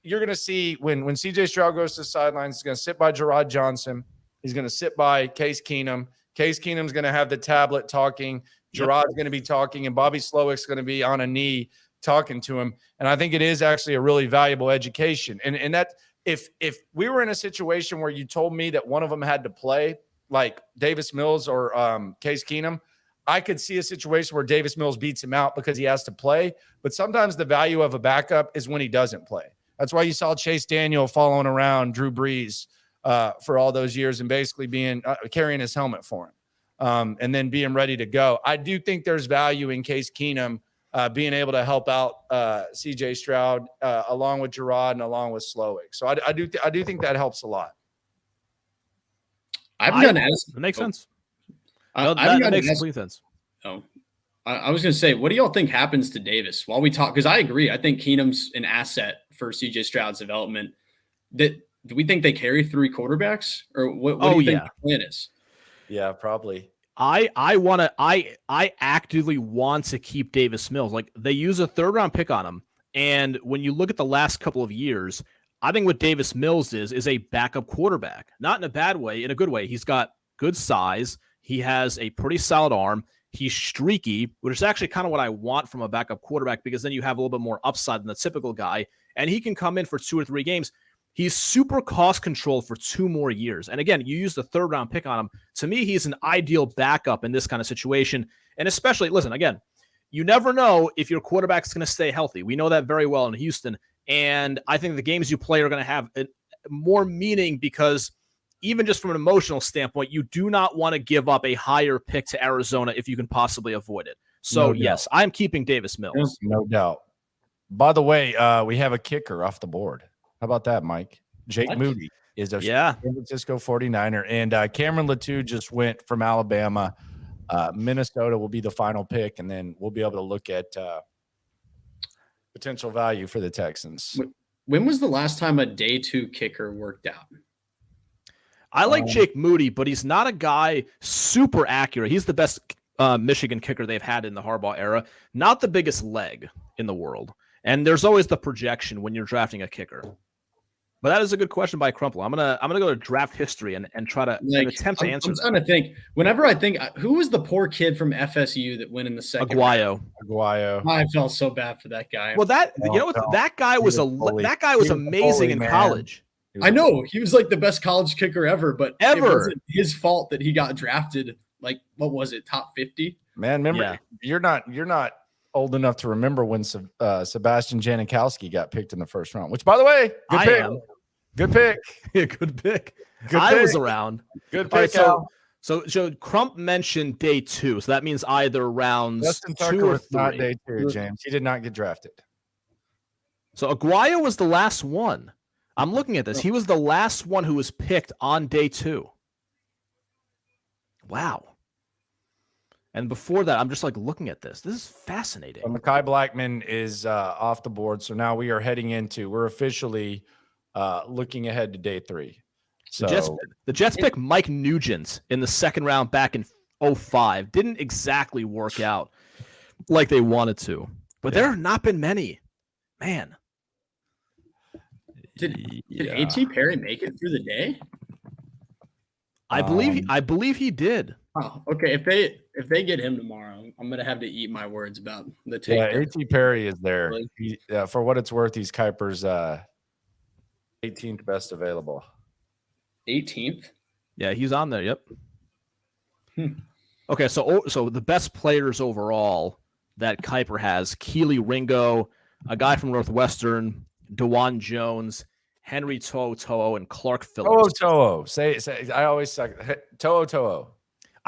you're going to see when CJ Stroud goes to the sidelines, he's going to sit by Gerard Johnson. He's going to sit by Case Keenum. Case Keenum's going to have the tablet talking. Gerard's going to be talking, and Bobby Slowick's going to be on a knee talking to him. And I think it is actually a really valuable education. And that if we were in a situation where you told me that one of them had to play, like Davis Mills or Case Keenum, I could see a situation where Davis Mills beats him out because he has to play. But sometimes the value of a backup is when he doesn't play. That's why you saw Chase Daniel following around Drew Brees for all those years and basically being carrying his helmet for him and then being ready to go. I do think there's value in Case Keenum being able to help out CJ Stroud along with Gerard and along with Slowick. So I do think that helps a lot. That makes sense. That makes complete sense. Oh, I was going to say, what do y'all think happens to Davis while we talk? Because I agree. I think Keenum's an asset for CJ Stroud's development. Do we think they carry 3 quarterbacks, or what do you think the plan is? Yeah, probably. I actively want to keep Davis Mills. Like, they use a 3rd-round pick on him, and when you look at the last couple of years, I think what Davis Mills is a backup quarterback. Not in a bad way, in a good way. He's got good size. He has a pretty solid arm. He's streaky, which is actually kind of what I want from a backup quarterback, because then you have a little bit more upside than the typical guy, and he can come in for 2 or 3 games. He's super cost controlled for 2 more years. And again, you use the 3rd round pick on him. To me, he's an ideal backup in this kind of situation. And especially, listen, again, you never know if your quarterback's going to stay healthy. We know that very well in Houston. And I think the games you play are going to have more meaning, because even just from an emotional standpoint, you do not want to give up a higher pick to Arizona if you can possibly avoid it. So, yes, I'm keeping Davis Mills. No doubt. By the way, we have a kicker off the board. How about that, Mike? Jake Moody is a San Francisco 49er. And Cameron Latou just went from Alabama. Minnesota will be the final pick, and then we'll be able to look at potential value for the Texans. When was the last time a day 2 kicker worked out? I like Jake Moody, but he's not a guy super accurate. He's the best Michigan kicker they've had in the Harbaugh era. Not the biggest leg in the world. And there's always the projection when you're drafting a kicker. But that is a good question by Crumple. I'm gonna go to draft history and try to attempt to answer. I'm trying to think. Whenever I think, who was the poor kid from FSU that went in the second? Aguayo. I felt so bad for that guy. Well, that guy was amazing in college. I know he was like the best college kicker ever, but it wasn't his fault that he got drafted. Like, what was it, top 50? Man, remember you're not old enough to remember when Sebastian Janikowski got picked in the 1st round. Which, by the way, good pick. Yeah, good pick. I was around. Good pick. Right, so Crump mentioned day 2, so that means either rounds 2 or 3. Not day 2, James. He did not get drafted. So Aguayo was the last one. I'm looking at this. He was the last one who was picked on day 2. Wow. And before that, I'm just like looking at this. This is fascinating. So Mekhi Blackman is off the board. So now we're officially looking ahead to day 3. So the Jets pick Mike Nugent in the 2nd round back in 2005. Didn't exactly work out like they wanted to. But there have not been many. Man. Did A.T. Perry make it through the day? I believe he did. Oh, okay. If they get him tomorrow, I'm gonna have to eat my words about the take. Yeah, A.T. Perry is there. For what it's worth, he's Kuiper's 18th best available. 18th? Yeah, he's on there. Yep. Okay, so the best players overall that Kuiper has: Keely Ringo, a guy from Northwestern, DeJuan Jones, Henry To'o, and Clark Phillips. To'o. Say. I always suck. To'o.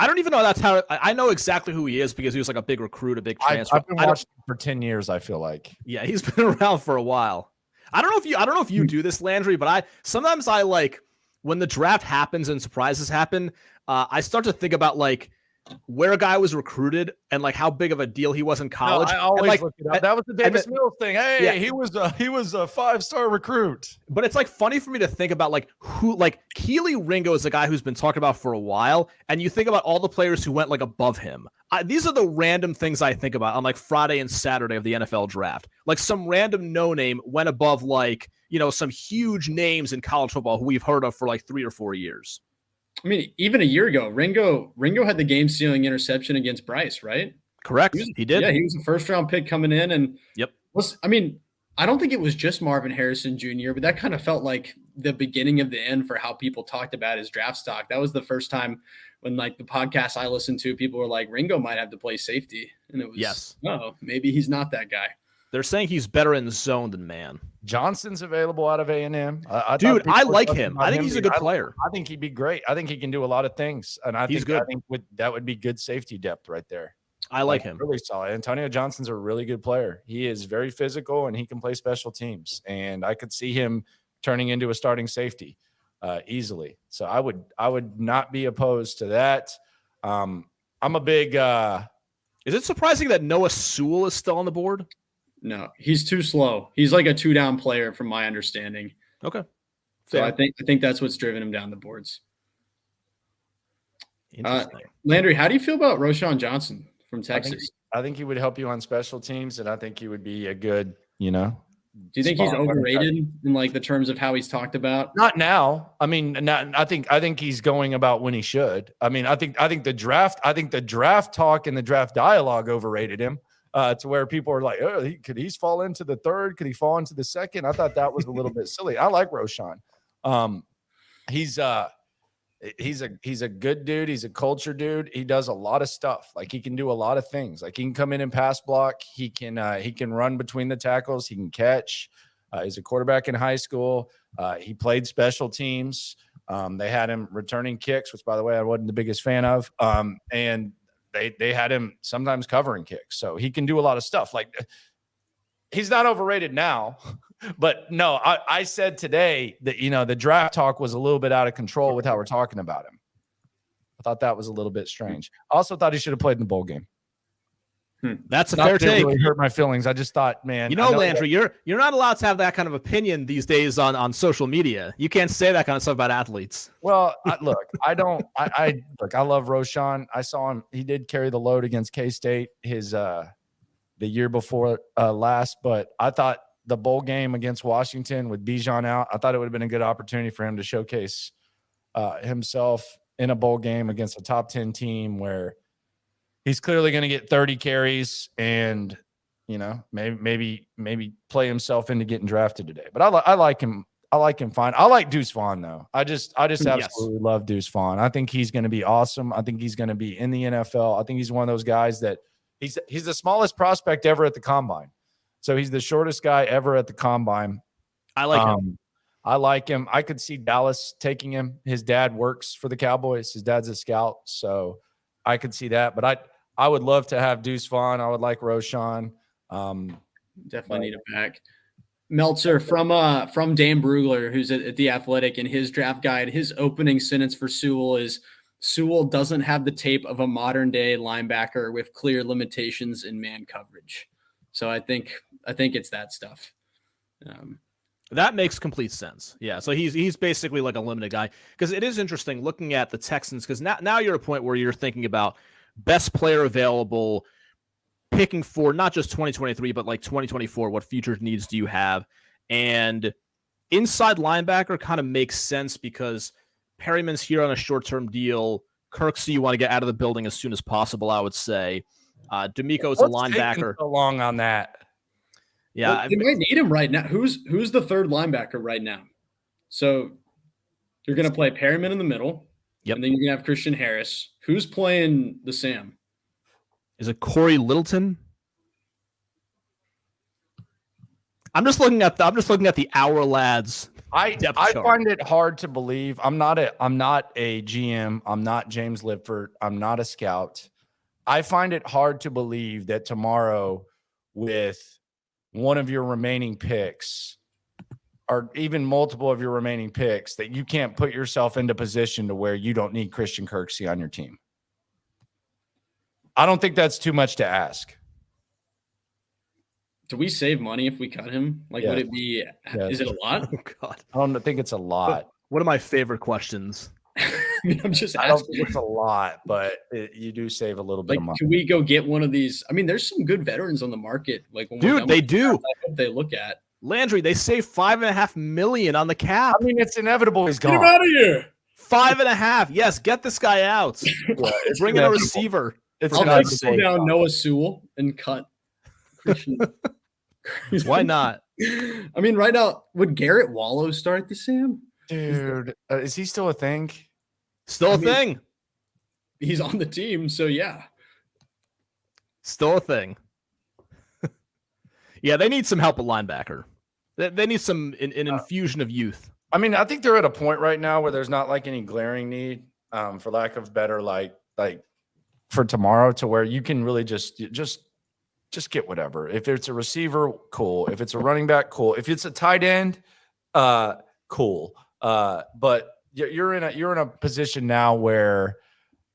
I don't even know that's how. I know exactly who he is because he was like a big recruit, a big transfer. I've been watching him for 10 years. I feel like. Yeah, he's been around for a while. I don't know if you do this, Landry, but sometimes I like when the draft happens and surprises happen. I start to think about like where a guy was recruited and like how big of a deal he was in college. No, I always look it up. That was the Davis Mills thing. Hey, yeah. he was a 5-star recruit. But it's like funny for me to think about like who, like Keely Ringo is a guy who's been talked about for a while, and you think about all the players who went like above him. These are the random things I think about on like Friday and Saturday of the NFL draft. Like some random no name went above like, some huge names in college football who we've heard of for like 3 or 4 years. I mean, even a year ago, Ringo had the game-sealing interception against Bryce, right? Correct. He did. Yeah, he was a first-round pick coming in, and yep. I don't think it was just Marvin Harrison Jr., but that kind of felt like the beginning of the end for how people talked about his draft stock. That was the first time when, like, the podcast I listened to, people were like, Ringo might have to play safety, and it was, maybe he's not that guy. They're saying he's better in zone than man. Johnson's available out of A&M. Dude, I like him. I think he's a good player. I think he'd be great. I think he can do a lot of things, and he's good. I think that would be good safety depth right there. I like him. Really solid. Antonio Johnson's a really good player. He is very physical, and he can play special teams. And I could see him turning into a starting safety easily. So I would not be opposed to that. I'm a big. Is it surprising that Noah Sewell is still on the board? No, he's too slow. He's like a 2-down player, from my understanding. Okay, so I think that's what's driven him down the boards. Interesting. Landry, how do you feel about Roschon Johnson from Texas? I think he would help you on special teams, and I think he would be a good, Do you think he's overrated in like the terms of how he's talked about? Not now. I mean, I think he's going about when he should. I mean, I think the draft talk and the draft dialogue overrated him to where people are like, oh, could he fall into the third? Could he fall into the second? I thought that was a little bit silly. I like Roschon. He's a good dude. He's a culture dude. He does a lot of stuff. Like he can do a lot of things. Like he can come in and pass block. He can run between the tackles. He can catch. He's a quarterback in high school. He played special teams. They had him returning kicks, which by the way, I wasn't the biggest fan of. And they had him sometimes covering kicks. So he can do a lot of stuff. Like he's not overrated now. But no, I said today that, the draft talk was a little bit out of control with how we're talking about him. I thought that was a little bit strange. I also thought he should have played in the bowl game. That's a fair take. Really hurt my feelings. I just thought, man. Landry, you're not allowed to have that kind of opinion these days on social media. You can't say that kind of stuff about athletes. Well, look, I love Roschon. I saw him. He did carry the load against K-State the year before last, but I thought the bowl game against Washington with Bijan out, I thought it would have been a good opportunity for him to showcase himself in a bowl game against a top 10 team where he's clearly going to get 30 carries and, maybe play himself into getting drafted today. But I like him. I like him fine. I like Deuce Vaughn though. I just absolutely love Deuce Vaughn. I think he's going to be awesome. I think he's going to be in the NFL. I think he's one of those guys that he's the smallest prospect ever at the combine. So he's the shortest guy ever at the combine. I like him. I like him. I could see Dallas taking him. His dad works for the Cowboys. His dad's a scout. So I could see that. But I would love to have Deuce Vaughn. I would like Roschon. Definitely need a back. Meltzer from Dan Brugler, who's at The Athletic, in his draft guide, his opening sentence for Sewell is, Sewell doesn't have the tape of a modern-day linebacker with clear limitations in man coverage. So I think it's that stuff. That makes complete sense. Yeah, so he's basically like a limited guy, because it is interesting looking at the Texans, because now you're at a point where you're thinking about best player available, picking for not just 2023 but like 2024. What future needs do you have? And inside linebacker kind of makes sense because Perryman's here on a short-term deal. Kirksey you want to get out of the building as soon as possible, I would say. D'Amico's a linebacker. So long on that. Yeah, well, they might need him right now. Who's the third linebacker right now? So you're going to play Perryman in the middle. Yep. And then you're going to have Christian Harris. Who's playing the Sam? Is it Corey Littleton? I'm just looking at the Our Lads. I find it hard to believe. I'm not a GM. I'm not James Lipford. I'm not a scout. I find it hard to believe that tomorrow, with one of your remaining picks, or even multiple of your remaining picks, that you can't put yourself into position to where you don't need Christian Kirksey on your team. I don't think that's too much to ask. Do we save money if we cut him? Like, would it be? Yes. Is it a lot? Oh God, I don't think it's a lot. One of my favorite questions. I'm just asking. I don't think it's a lot, but you do save a little bit of money. Can we go get one of these? I mean, there's some good veterans on the market. Like, they do. I hope they look at Landry. They save $5.5 million on the cap. I mean, it's inevitable. He's gone. Get him out of here. 5.5. Yes, get this guy out. Bring in a receiver. I'll go down Noah Sewell and cut Christian. Why not? I mean, right now, would Garrett Wallow start the Sam? Dude, is he still a thing? Still a thing. He's on the team, so yeah. Still a thing. Yeah, they need some help at linebacker. They need an infusion of youth. I mean, I think they're at a point right now where there's not like any glaring need, for lack of better, like for tomorrow, to where you can really just get whatever. If it's a receiver, cool. If it's a running back, cool. If it's a tight end, cool. But you're in a position now where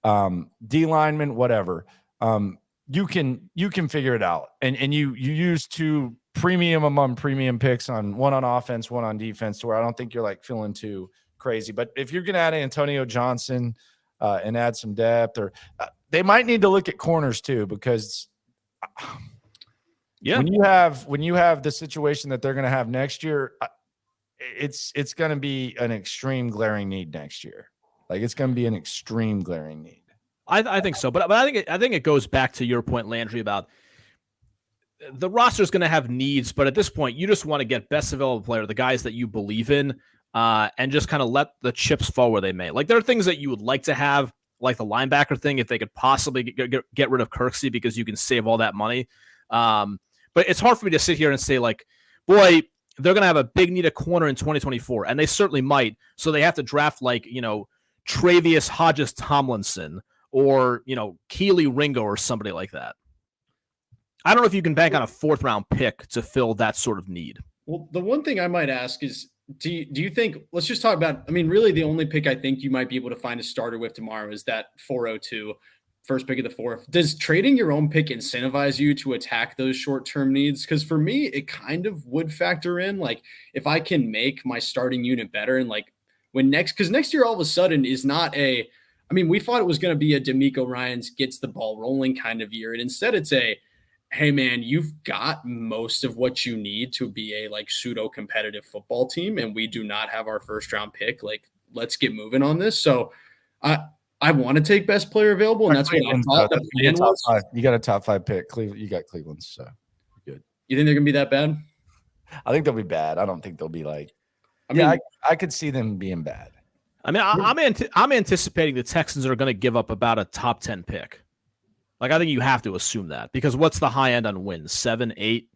D lineman, whatever, you can figure it out. And you use two premium among premium picks, one on offense, one on defense, to where I don't think you're like feeling too crazy. But if you're going to add Antonio Johnson and add some depth, or they might need to look at corners too, because Yeah. When you have the situation that they're going to have next year, it's going to be an extreme glaring need next year. Like it's going to be an extreme glaring need. I think so, but I think it goes back to your point, Landry, about the roster is going to have needs, but at this point, you just want to get best available player, the guys that you believe in, and just kind of let the chips fall where they may. Like there are things that you would like to have, like the linebacker thing, if they could possibly get rid of Kirksey because you can save all that money. But it's hard for me to sit here and say like, boy, they're going to have a big need of corner in 2024, and they certainly might. So they have to draft like, Travius Hodges Tomlinson or, Keely Ringo or somebody like that. I don't know if you can bank on a 4th round pick to fill that sort of need. Well, the one thing I might ask is, do you think, let's just talk about, really the only pick I think you might be able to find a starter with tomorrow is that 402, first pick of the 4th. Does trading your own pick incentivize you to attack those short-term needs? Because for me, it kind of would factor in, like, if I can make my starting unit better and like because next year all of a sudden is not we thought it was going to be a D'Amico Ryans gets the ball rolling kind of year. And instead it's hey man, you've got most of what you need to be a like pseudo competitive football team. And we do not have our 1st round pick. Like, let's get moving on this. So I want to take best player available. And that's what I thought the plan was. You got a top 5 pick. Cleveland, you got Cleveland. So good. You think they're going to be that bad? I think they'll be bad. I don't think they'll be like, I could see them being bad. I'm anticipating the Texans are going to give up about a top 10 pick. Like, I think you have to assume that because what's the high end on wins? 7, 8?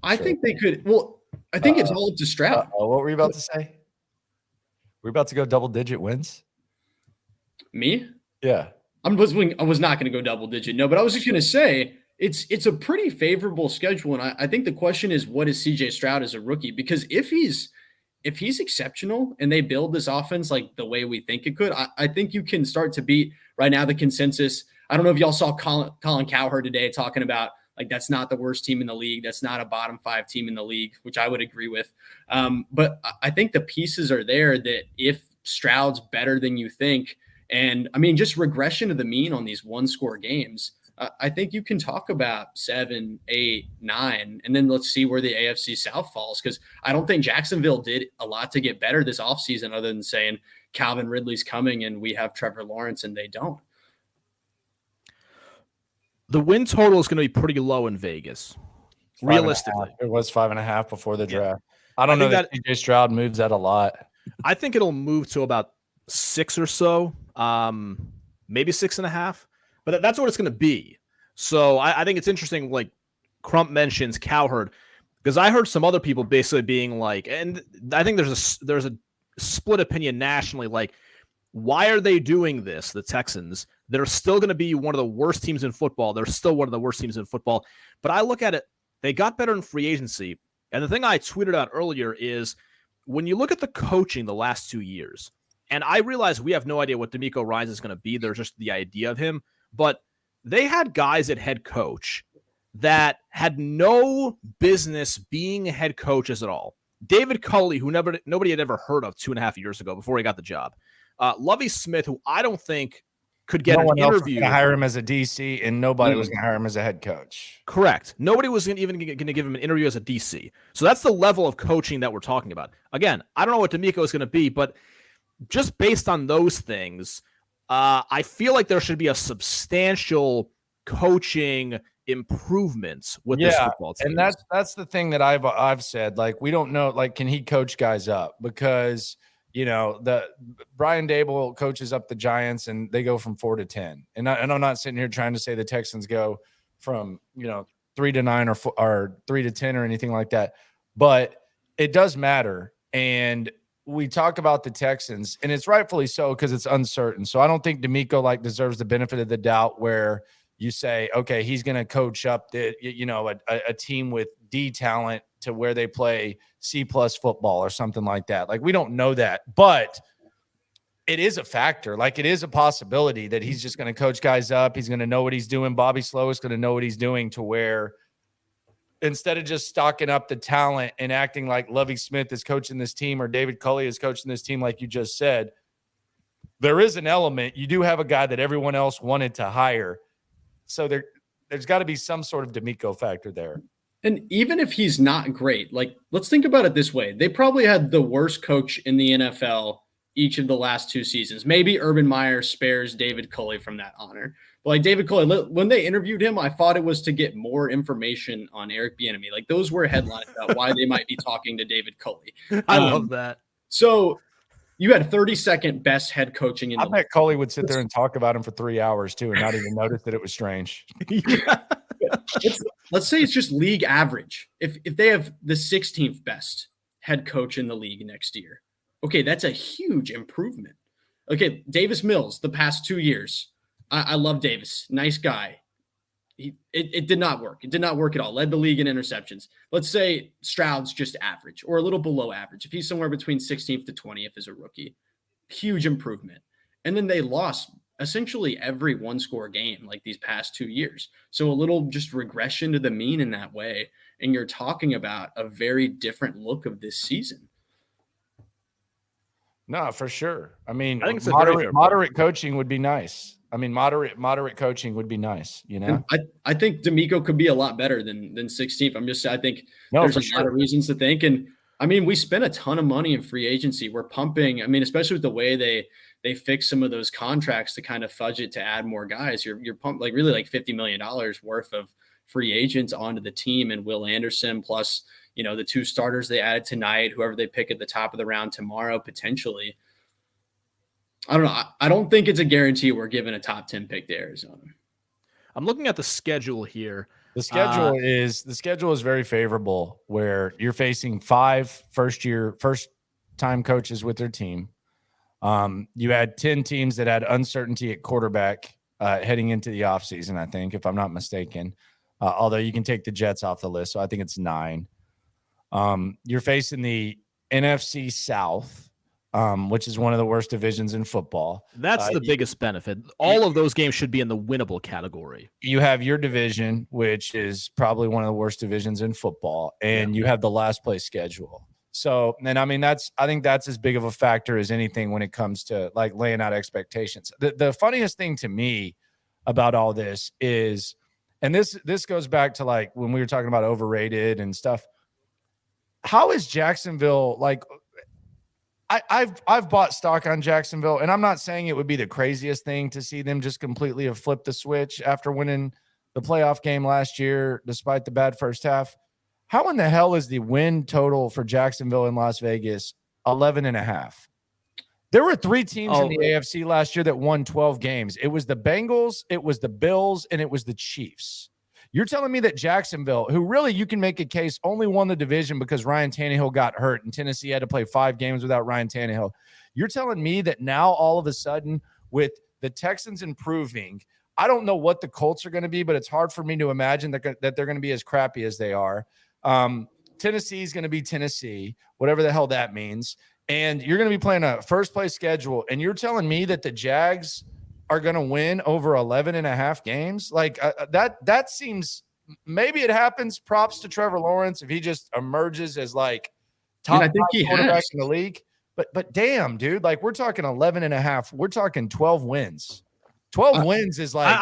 I think they could. Well, I think it's all up to Stroud. What were you about to say? We're about to go double-digit wins? Me? Yeah. I was not going to go double-digit, no, but I was just going to say it's a pretty favorable schedule, and I think the question is, what is C.J. Stroud as a rookie? Because if he's exceptional and they build this offense like the way we think it could, I think you can start to beat right now the consensus. I don't know if y'all saw Colin Cowherd today talking about like that's not the worst team in the league. That's not a bottom 5 team in the league, which I would agree with. But I think the pieces are there that if Stroud's better than you think, and just regression to the mean on these 1-score games, I think you can talk about 7, 8, 9, and then let's see where the AFC South falls. Because I don't think Jacksonville did a lot to get better this offseason other than saying Calvin Ridley's coming and we have Trevor Lawrence and they don't. The win total is going to be pretty low in Vegas, realistically. It was 5.5 before the draft. I don't know that C.J. Stroud moves that a lot. I think it'll move to about 6 or so, maybe 6.5. But that's what it's going to be. So I think it's interesting, like Crump mentions Cowherd, because I heard some other people basically being like, and I think there's a split opinion nationally, like, why are they doing this, the Texans? They're still going to be one of the worst teams in football. They're still one of the worst teams in football. But I look at it, they got better in free agency. And the thing I tweeted out earlier is when you look at the coaching the last 2 years, and I realize we have no idea what D'Amico Ryans is going to be. There's just the idea of him. But they had guys at head coach that had no business being head coaches at all. David Culley, who nobody had ever heard of 2.5 years ago before he got the job. Lovie Smith, who I don't think could get an interview. To hire him as a DC, and nobody was going to hire him as a head coach. Correct. Nobody was even going to give him an interview as a DC. So that's the level of coaching that we're talking about. Again, I don't know what D'Amico is going to be, but just based on those things, I feel like there should be a substantial coaching improvements with this football team. And that's the thing that I've said. Like, we don't know, like, can he coach guys up? Because the Brian Dable coaches up the Giants and they go from 4 to 10. And I'm not sitting here trying to say the Texans go from 3 to 9 or 3 to 10 or anything like that. But it does matter. And we talk about the Texans, and it's rightfully so because it's uncertain. So I don't think D'Amico deserves the benefit of the doubt where you say, okay, he's going to coach up a team with D talent to where they play C+ football or something like that. Like, we don't know that, but it is a factor. Like, it is a possibility that he's just going to coach guys up. He's going to know what he's doing. Bobby Slow is going to know what he's doing to where instead of just stocking up the talent and acting like Lovie Smith is coaching this team or David Culley is coaching this team, like you just said, there is an element. You do have a guy that everyone else wanted to hire. So there's got to be some sort of D'Amico factor there. And even if he's not great, like let's think about it this way. They probably had the worst coach in the NFL each of the last 2 seasons. Maybe Urban Meyer spares David Culley from that honor. But like David Culley, when they interviewed him, I thought it was to get more information on Eric Bieniemy. Like those were headlines about why they might be talking to David Culley. I love that. So you had 32nd best head coaching in the league. I bet Culley would sit there and talk about him for 3 hours too and not even notice that it was strange. Yeah. Let's say it's just league average. If they have the 16th best head coach in the league next year, okay, that's a huge improvement. Okay, Davis Mills, the past 2 years, I love Davis, nice guy. It did not work. It did not work at all. Led the league in interceptions. Let's say Stroud's just average or a little below average. If he's somewhere between 16th to 20th as a rookie, huge improvement. And then they lost essentially every 1-score game like these past 2 years. So a little just regression to the mean in that way. And you're talking about a very different look of this season. No, for sure. I mean, I think moderate coaching would be nice. I mean, moderate coaching would be nice, you know? I think D'Amico could be a lot better than 16th. I think there's a lot of reasons to think. And I mean, we spent a ton of money in free agency. We're pumping, I mean, especially with the way they fix some of those contracts to kind of fudge it to add more guys. You're pumped like really like $50 million worth of free agents onto the team, and Will Anderson plus, you know, the 2 starters they added tonight, whoever they pick at the top of the round tomorrow, potentially. I don't know. I don't think it's a guarantee we're giving a top 10 pick to Arizona. I'm looking at the schedule here. The schedule is very favorable, where you're facing 5 first-time coaches with their team. You had 10 teams that had uncertainty at quarterback heading into the offseason, I think, if I'm not mistaken. Although you can take the Jets off the list, so I think it's 9. You're facing the NFC South, which is one of the worst divisions in football. That's the biggest benefit. All of those games should be in the winnable category. You have your division, which is probably one of the worst divisions in football, and you have the last place schedule. So, and I mean, I think that's as big of a factor as anything when it comes to like laying out expectations. The funniest thing to me about all this is, and this goes back to like when we were talking about overrated and stuff. How is Jacksonville like? I've bought stock on Jacksonville, and I'm not saying it would be the craziest thing to see them just completely have flipped the switch after winning the playoff game last year, despite the bad first half. How in the hell is the win total for Jacksonville in Las Vegas 11.5? There were 3 teams in the AFC last year that won 12 games. It was the Bengals, it was the Bills, and it was the Chiefs. You're telling me that Jacksonville, who really you can make a case only won the division because Ryan Tannehill got hurt and Tennessee had to play 5 games without Ryan Tannehill. You're telling me that now all of a sudden with the Texans improving, I don't know what the Colts are going to be, but it's hard for me to imagine that they're going to be as crappy as they are. Tennessee is going to be Tennessee, whatever the hell that means. And you're going to be playing a first-place schedule, and you're telling me that the Jags – are going to win over 11.5 games. Like that seems, maybe it happens. Props to Trevor Lawrence if he just emerges as like top quarterback in the league. But damn, dude, like we're talking 11.5. We're talking 12 wins. 12 wins is like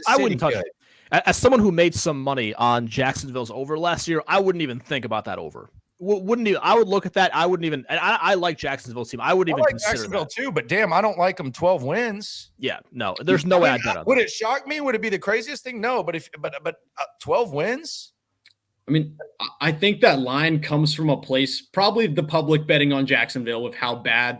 I wouldn't touch it. As someone who made some money on Jacksonville's over last year, I wouldn't even think about that over. Wouldn't even? I would look at that. I wouldn't even. And I like Jacksonville's team. I wouldn't even consider Jacksonville that. too. But damn, I don't like them 12 wins. Yeah, no. There's no way I'd bet on that. Would it shock me? Would it be the craziest thing? No. But 12 wins. I mean, I think that line comes from a place, probably the public betting on Jacksonville with how bad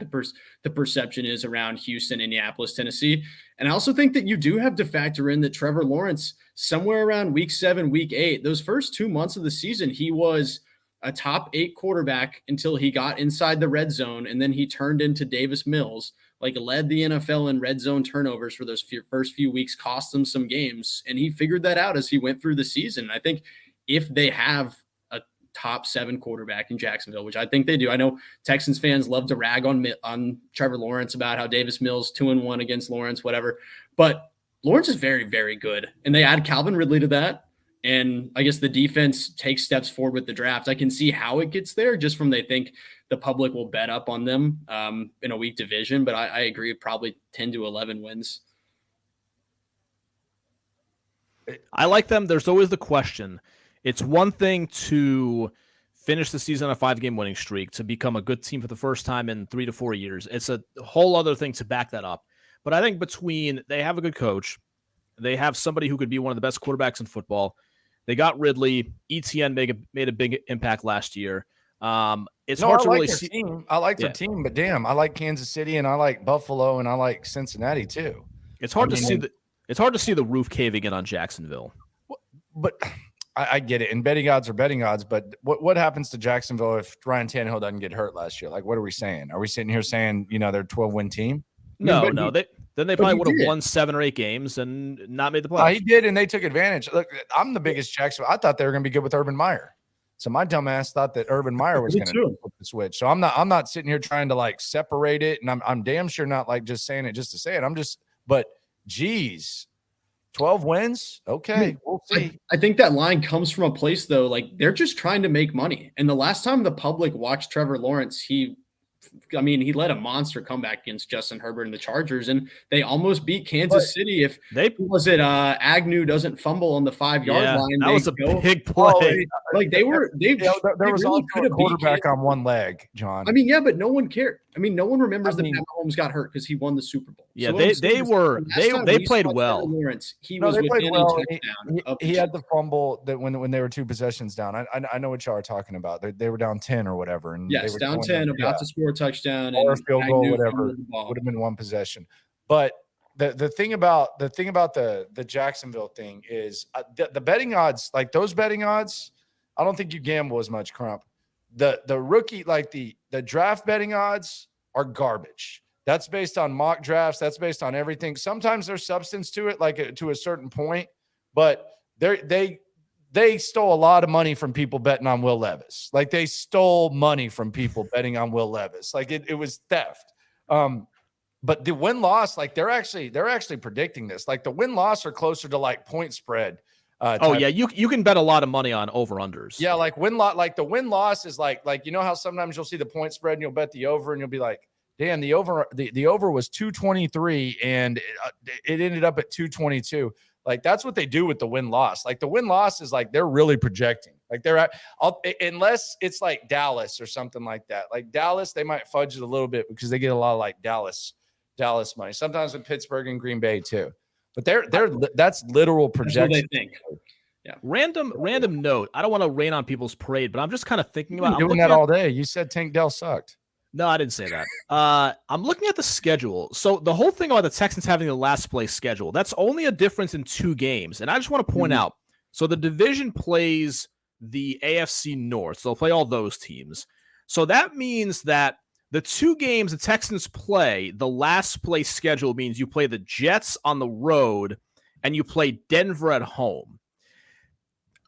the perception is around Houston, Indianapolis, Tennessee. And I also think that you do have to factor in that Trevor Lawrence, somewhere around week 7, week 8, those first 2 months of the season, he was a top 8 quarterback until he got inside the red zone. And then he turned into Davis Mills, like led the NFL in red zone turnovers for those first few weeks, cost them some games. And he figured that out as he went through the season. I think if they have a top 7 quarterback in Jacksonville, which I think they do, I know Texans fans love to rag on Trevor Lawrence about how Davis Mills 2-1 against Lawrence, whatever. But Lawrence is very, very good. And they add Calvin Ridley to that. And I guess the defense takes steps forward with the draft. I can see how it gets there just from they think the public will bet up on them in a weak division. But I agree, probably 10 to 11 wins. I like them. There's always the question. It's one thing to finish the season on a 5-game winning streak, to become a good team for the first time in 3 to 4 years. It's a whole other thing to back that up. But I think they have a good coach. They have somebody who could be one of the best quarterbacks in football. They got Ridley. ETN made a big impact last year. It's hard to really see. I like their team, but damn, I like Kansas City and I like Buffalo and I like Cincinnati too. It's hard to see the roof caving in on Jacksonville. But I get it. And betting odds are betting odds. But what happens to Jacksonville if Ryan Tannehill doesn't get hurt last year? Like, what are we saying? Are we sitting here saying, they're a 12-win team? No. They probably would have won 7 or 8 games and not made the playoffs. He did, and they took advantage. Look, I'm the biggest Jacksonville. I thought they were going to be good with Urban Meyer. So my dumbass thought that Urban Meyer was going to flip the switch. So I'm not sitting here trying to like separate it, and I'm damn sure not like just saying it just to say it. But geez, 12 wins. Okay, we'll see. I think that line comes from a place though, like they're just trying to make money. And the last time the public watched Trevor Lawrence, he led a monster comeback against Justin Herbert and the Chargers, and they almost beat Kansas City. If Agnew doesn't fumble on the 5-yard line, that was a big play. There was also a quarterback on one leg, John. But no one cared. No one remembers that Pat Mahomes got hurt because he won the Super Bowl. Yeah, so they played well. Lawrence, they played well. He had the fumble that when they were 2 possessions down. I know what y'all are talking about. They were down 10 or whatever, and yes, down 10, about to score a touchdown or a field goal, whatever. Would have been 1 possession. But the thing about the Jacksonville thing is the betting odds, like those betting odds, I don't think you gamble as much, Crump. The rookie, like the draft betting odds are garbage. That's based on mock drafts. That's based on everything. Sometimes there's substance to it, like to a certain point, but they stole a lot of money from people betting on Will Levis. Like they stole money from people betting on Will Levis. Like it was theft. But the win-loss, like they're actually predicting this. Like the win-loss are closer to like point spread. You can bet a lot of money on over-unders. Yeah, like the win-loss is like how sometimes you'll see the point spread and you'll bet the over and you'll be like, damn, the over was 223 and it ended up at 222. Like that's what they do with the win-loss. Like the win-loss is like they're really projecting. Like unless it's like Dallas or something like that. Like Dallas, they might fudge it a little bit because they get a lot of like Dallas money. Sometimes with Pittsburgh and Green Bay too. But that's literal projection. That's what they think. Yeah. Random note. I don't want to rain on people's parade, but I'm just kind of thinking about doing that all day. You said Tank Dell sucked. No, I didn't say that. I'm looking at the schedule. So the whole thing about the Texans having the last place schedule, that's only a difference in 2 games. And I just want to point out, so the division plays the AFC North. So they'll play all those teams. So that means that the 2 games the Texans play, the last place schedule means you play the Jets on the road and you play Denver at home.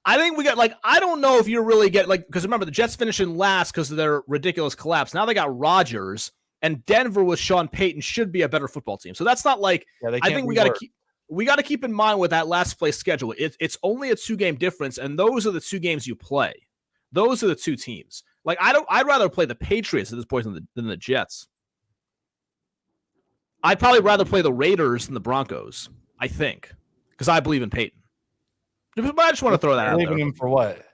I think we got I don't know if you really get because remember the Jets finishing last because of their ridiculous collapse. Now they got Rodgers, and Denver with Sean Payton should be a better football team. So that's not I think we got to keep in mind with that last place schedule. It's only a 2-game difference, and those are the 2 games you play. Those are the 2 teams. I'd rather play the Patriots at this point than the Jets. I'd probably rather play the Raiders than the Broncos, I think, because I believe in Peyton. But I just want to throw that out there. Believe in him for what?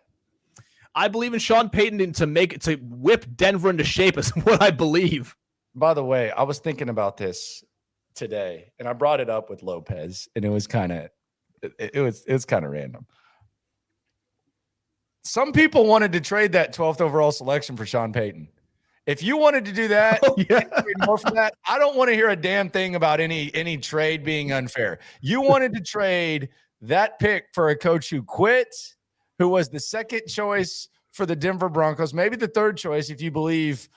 I believe in Sean Payton to whip Denver into shape is what I believe. By the way, I was thinking about this today, and I brought it up with Lopez, and it was kind of random. Some people wanted to trade that 12th overall selection for Sean Payton. If you wanted to do that, more for that, I don't want to hear a damn thing about any trade being unfair. You wanted to trade that pick for a coach who quit, who was the 2nd choice for the Denver Broncos, maybe the 3rd choice if you believe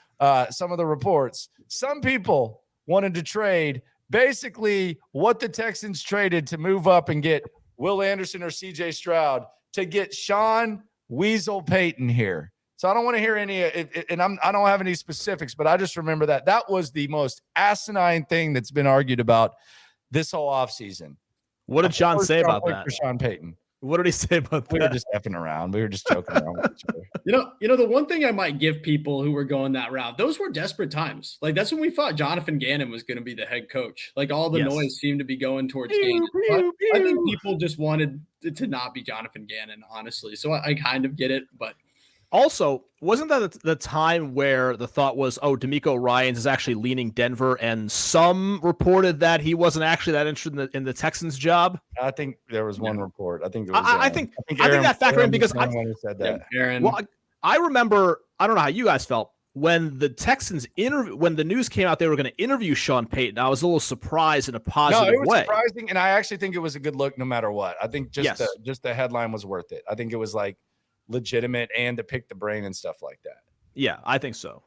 some of the reports. Some people wanted to trade basically what the Texans traded to move up and get Will Anderson or CJ Stroud to get Sean Weasel Payton here. So I don't want to hear any, and I don't have any specifics, but I just remember that was the most asinine thing that's been argued about this whole offseason. What did John say about that? For Sean Payton. What did he say about that? We were just effing around. We were just joking around with each other. You know, the one thing I might give people who were going that route, those were desperate times. Like that's when we thought Jonathan Gannon was going to be the head coach. Like all the noise seemed to be going towards Gannon. I think people just wanted to not be Jonathan Gannon, honestly. So I kind of get it, but also, wasn't that the time where the thought was, oh, D'Amico Ryans is actually leaning Denver, and some reported that he wasn't actually that interested in the Texans job? I think there was one report. I think it was. I think that factored in because when said that. Aaron. Well, I remember. I don't know how you guys felt when the Texans when the news came out they were going to interview Sean Payton. I was a little surprised in a positive it was way. surprising, and I actually think it was a good look no matter what. I think just the headline was worth it. I think it was like legitimate and to pick the brain and stuff like that. Yeah, I think so.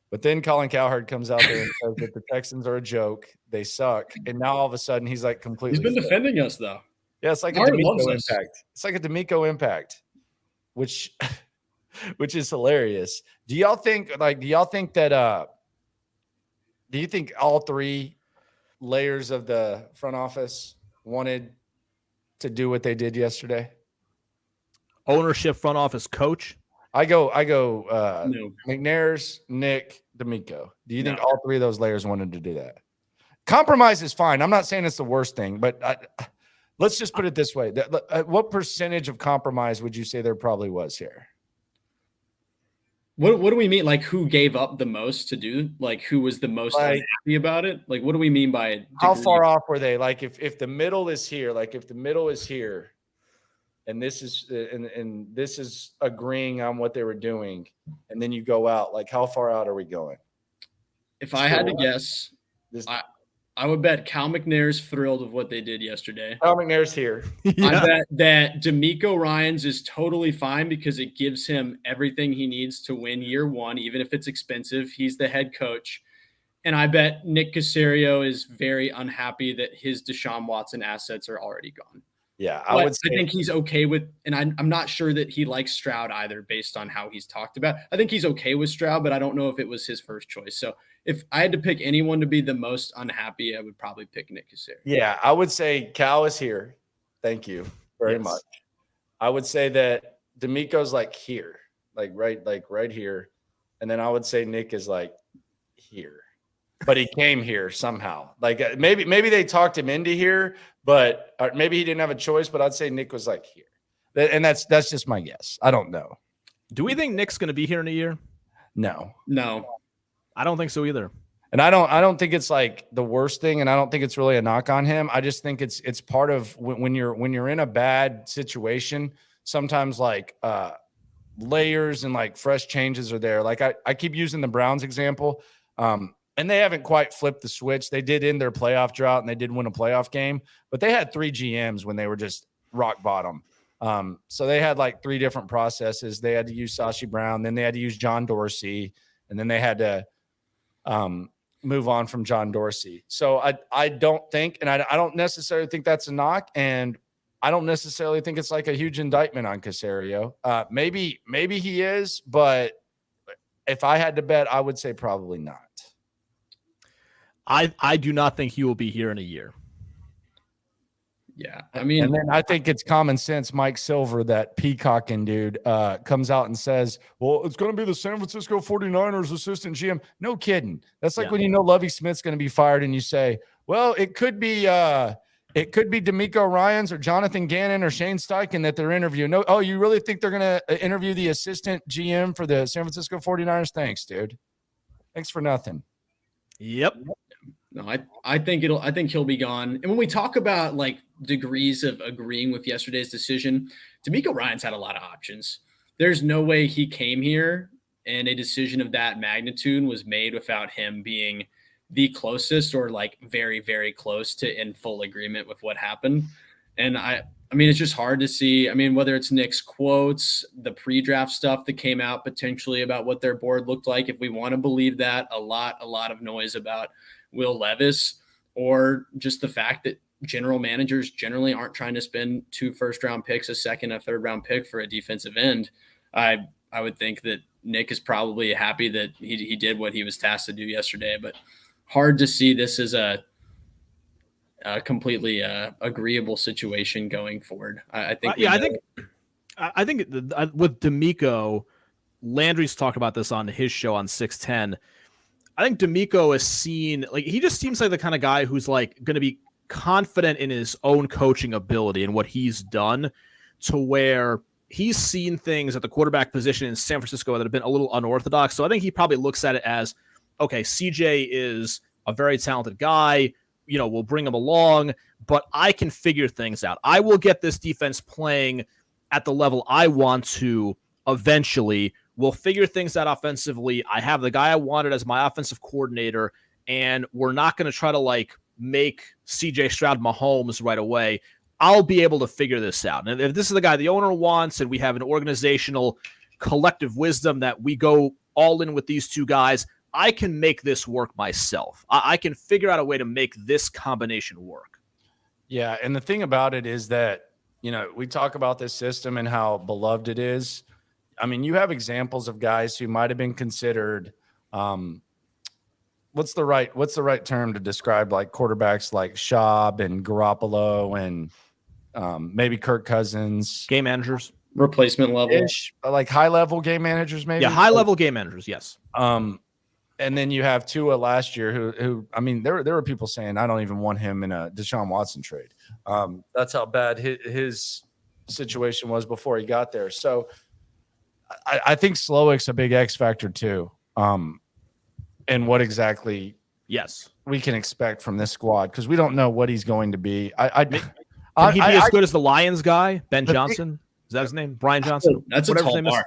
But then Colin Cowherd comes out there and says that the Texans are a joke. They suck. And now all of a sudden he's like completely. He's been defending us though. Yeah, it's like a D'Amico impact. It's like a D'Amico impact, which is hilarious. Do you think that do you think all three layers of the front office wanted to do what they did yesterday? Ownership, front office, coach. I go No. McNair's, Nick, D'Amico. Do you think all three of those layers wanted to do that? Compromise is fine. I'm not saying it's the worst thing, but let's just put it this way. What percentage of compromise would you say there probably was here? What do we mean? Like who gave up the most to do? Like who was the most unhappy about it? Like what do we mean by it? How far off were they? Like if the middle is here, and this is agreeing on what they were doing, and then you go out, like how far out are we going? If I had to guess, I would bet Cal McNair's thrilled with what they did yesterday. Cal McNair's here. I bet that D'Amico Ryans is totally fine because it gives him everything he needs to win year one, even if it's expensive. He's the head coach. And I bet Nick Caserio is very unhappy that his Deshaun Watson assets are already gone. Yeah, I think he's okay with, and I'm not sure that he likes Stroud either based on how he's talked about. I think he's okay with Stroud, but I don't know if it was his first choice. So if I had to pick anyone to be the most unhappy, I would probably pick Nick Caserio. Yeah, I would say Cal is here. Thank you very much. I would say that D'Amico's like here, like right here. And then I would say Nick is like here. But he came here somehow. Like maybe they talked him into here, but maybe he didn't have a choice. But I'd say Nick was like here, and that's just my guess. I don't know. Do we think Nick's going to be here in a year? No, I don't think so either. And I don't think it's like the worst thing, and I don't think it's really a knock on him. I just think it's part of when you're in a bad situation. Sometimes like layers and like fresh changes are there. Like I keep using the Browns example. And they haven't quite flipped the switch. They did end their playoff drought, and they did win a playoff game. But they had 3 GMs when they were just rock bottom. So they had like 3 different processes. They had to use Sashi Brown. Then they had to use John Dorsey. And then they had to move on from John Dorsey. So I don't think – and I don't necessarily think that's a knock. And I don't necessarily think it's like a huge indictment on Caserio. Maybe he is. But if I had to bet, I would say probably not. I do not think he will be here in a year. Yeah, I mean, and then I think it's common sense. Mike Silver, that peacocking dude, comes out and says, well, it's going to be the San Francisco 49ers assistant GM. No kidding. That's like when you know Lovie Smith's going to be fired and you say, well, it could be D'Amico Ryans or Jonathan Gannon or Shane Steichen that they're interviewing. No, you really think they're going to interview the assistant GM for the San Francisco 49ers? Thanks, dude. Thanks for nothing. Yep. No, I think he'll be gone. And when we talk about like degrees of agreeing with yesterday's decision, D'Amico Ryans had a lot of options. There's no way he came here and a decision of that magnitude was made without him being the closest or like very, very close to in full agreement with what happened. And I mean, it's just hard to see. I mean, whether it's Nick's quotes, the pre-draft stuff that came out potentially about what their board looked like, if we want to believe that, a lot of noise about Will Levis, or just the fact that general managers generally aren't trying to spend 2 first-round picks, a second, a third-round pick for a defensive end. I would think that Nick is probably happy that he did what he was tasked to do yesterday, but hard to see this as a completely agreeable situation going forward. I think with D'Amico, Landry's talked about this on his show on 610. I think D'Amico is seen, like, he just seems like the kind of guy who's like going to be confident in his own coaching ability and what he's done to where he's seen things at the quarterback position in San Francisco that have been a little unorthodox. So I think he probably looks at it as, okay, CJ is a very talented guy. We'll bring him along, but I can figure things out. I will get this defense playing at the level I want to eventually. We'll figure things out offensively. I have the guy I wanted as my offensive coordinator, and we're not going to try to make CJ Stroud Mahomes right away. I'll be able to figure this out. And if this is the guy the owner wants, and we have an organizational collective wisdom that we go all in with these two guys, I can make this work myself. I can figure out a way to make this combination work. Yeah, and the thing about it is that, we talk about this system and how beloved it is. I mean, you have examples of guys who might have been considered what's the right term to describe quarterbacks like Schaub and Garoppolo and maybe Kirk Cousins, game managers, replacement level, like high level game managers, maybe. Yeah, high level game managers, yes. And then you have Tua last year, who I mean, there were people saying I don't even want him in a Deshaun Watson trade. That's how bad his situation was before he got there. So I think Slowick's a big X factor too. And what exactly we can expect from this squad, because we don't know what he's going to be. Can he be as good as the Lions guy, Ben Johnson? Is that his name? Brian Johnson? That's a tall bar.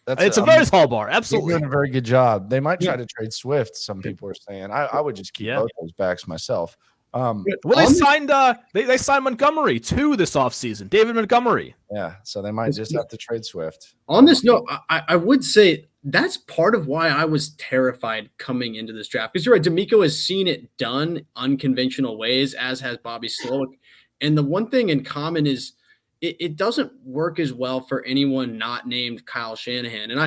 It's a very tall bar. Absolutely. They're doing a very good job. They might try to trade Swift, some people are saying. I would just keep both those backs myself. They signed they signed Montgomery too this offseason. David Montgomery. Yeah, so they might just have to trade Swift. On this note, I would say that's part of why I was terrified coming into this draft. Because you're right, D'Amico has seen it done unconventional ways, as has Bobby Slowick. And the one thing in common is it doesn't work as well for anyone not named Kyle Shanahan. And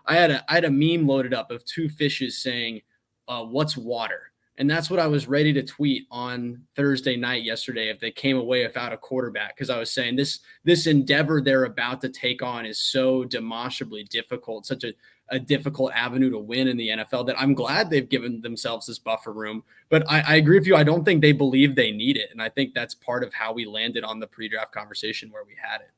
I had a meme loaded up of two fishes saying, "What's water?" And that's what I was ready to tweet on Thursday night yesterday if they came away without a quarterback, because I was saying this endeavor they're about to take on is so demonstrably difficult, such a difficult avenue to win in the NFL, that I'm glad they've given themselves this buffer room. But I agree with you. I don't think they believe they need it. And I think that's part of how we landed on the pre-draft conversation where we had it.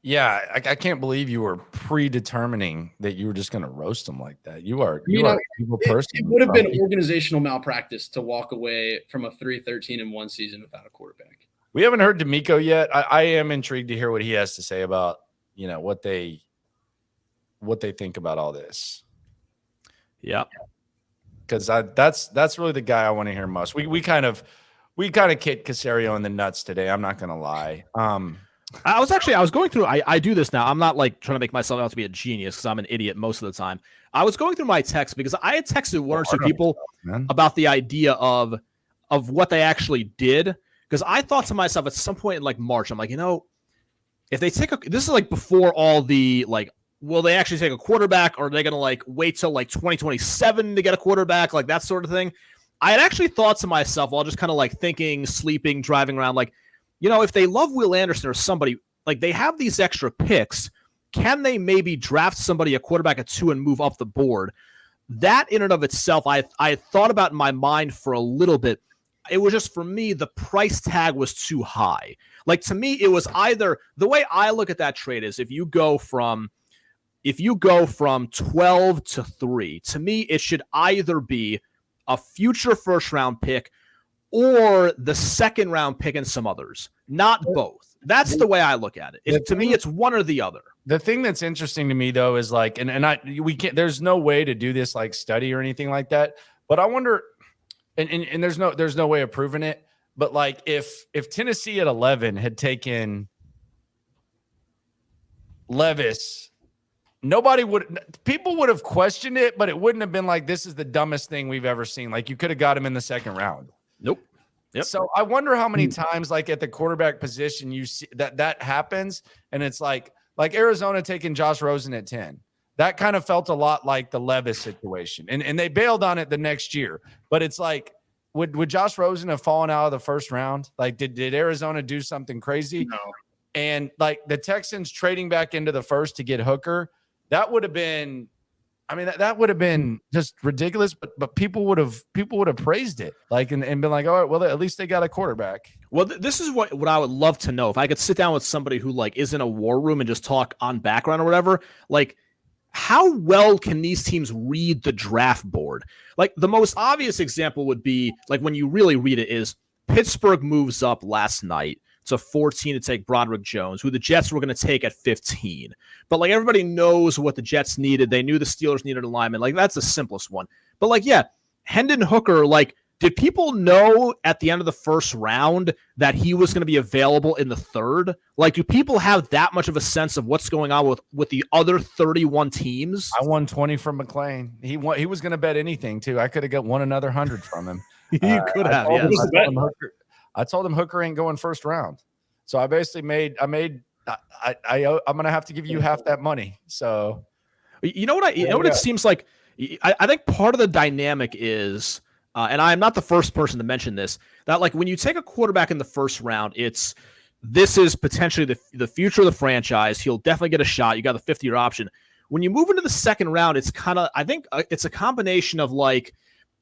Yeah, I can't believe you were predetermining that you were just going to roast them like that. You are a evil person. It would have been organizational malpractice to walk away from a 3-13-1 season without a quarterback. We haven't heard D'Amico yet. I am intrigued to hear what he has to say about, what they think about all this. Yeah. Because that's really the guy I want to hear most. We kind of kicked Caserio in the nuts today. I'm not going to lie. I was going through, I do this now. I'm not trying to make myself out to be a genius because I'm an idiot most of the time. I was going through my text because I had texted one or two people about the idea of what they actually did. Because I thought to myself at some point in March, I'm like, if they take this is before all the will they actually take a quarterback, or are they going to wait till 2027 to get a quarterback, that sort of thing. I had actually thought to myself while just kind of thinking, sleeping, driving around, if they love Will Anderson or somebody, they have these extra picks, can they maybe draft somebody, a quarterback at 2, and move up the board? That in and of itself, I had thought about in my mind for a little bit. It was just, for me, the price tag was too high. To me, it was either, the way I look at that trade is if you go from 12 to 3, to me, it should either be a future first-round pick or the second-round pick and some others, not both. That's the way I look at it. To me, it's one or the other. The thing that's interesting to me, though, is we can't. There's no way to do this study or anything like that. But I wonder, and there's no way of proving it. But if Tennessee at 11 had taken Levis, people would have questioned it, but it wouldn't have been this is the dumbest thing we've ever seen. You could have got him in the second round. Nope. Yep. So I wonder how many times, at the quarterback position, you see that happens, and it's like Arizona taking Josh Rosen at 10. That kind of felt a lot like the Levis situation, and they bailed on it the next year. But it's would Josh Rosen have fallen out of the first round? Did Arizona do something crazy? No. And the Texans trading back into the first to get Hooker, that would have been. I mean, that would have been just ridiculous, but people would have praised it, like, and been like, all right, well, at least they got a quarterback. Well, this is what I would love to know. If I could sit down with somebody who like is in a war room and just talk on background or whatever, like how well can these teams read the draft board? Like the most obvious example would be like when you really read it is Pittsburgh moves up last night to 14 to take Broderick Jones, who the Jets were going to take at 15. But like everybody knows what the Jets needed. They knew the Steelers needed a lineman. Like that's the simplest one. But like, yeah, Hendon Hooker, like, did people know at the end of the first round that he was going to be available in the third? Like, do people have that much of a sense of what's going on with the other 31 teams? I won 20 from McLean. He was going to bet anything too. I could have won another 100 from him. You could have. I told him Hooker ain't going first round. So I basically I'm going to have to give you half that money. So you know what it seems like. I think part of the dynamic is, and I am not the first person to mention this, that like when you take a quarterback in the first round, this is potentially the future of the franchise. He'll definitely get a shot. You got the 50-year option. When you move into the second round, it's kind of, I think it's a combination of like,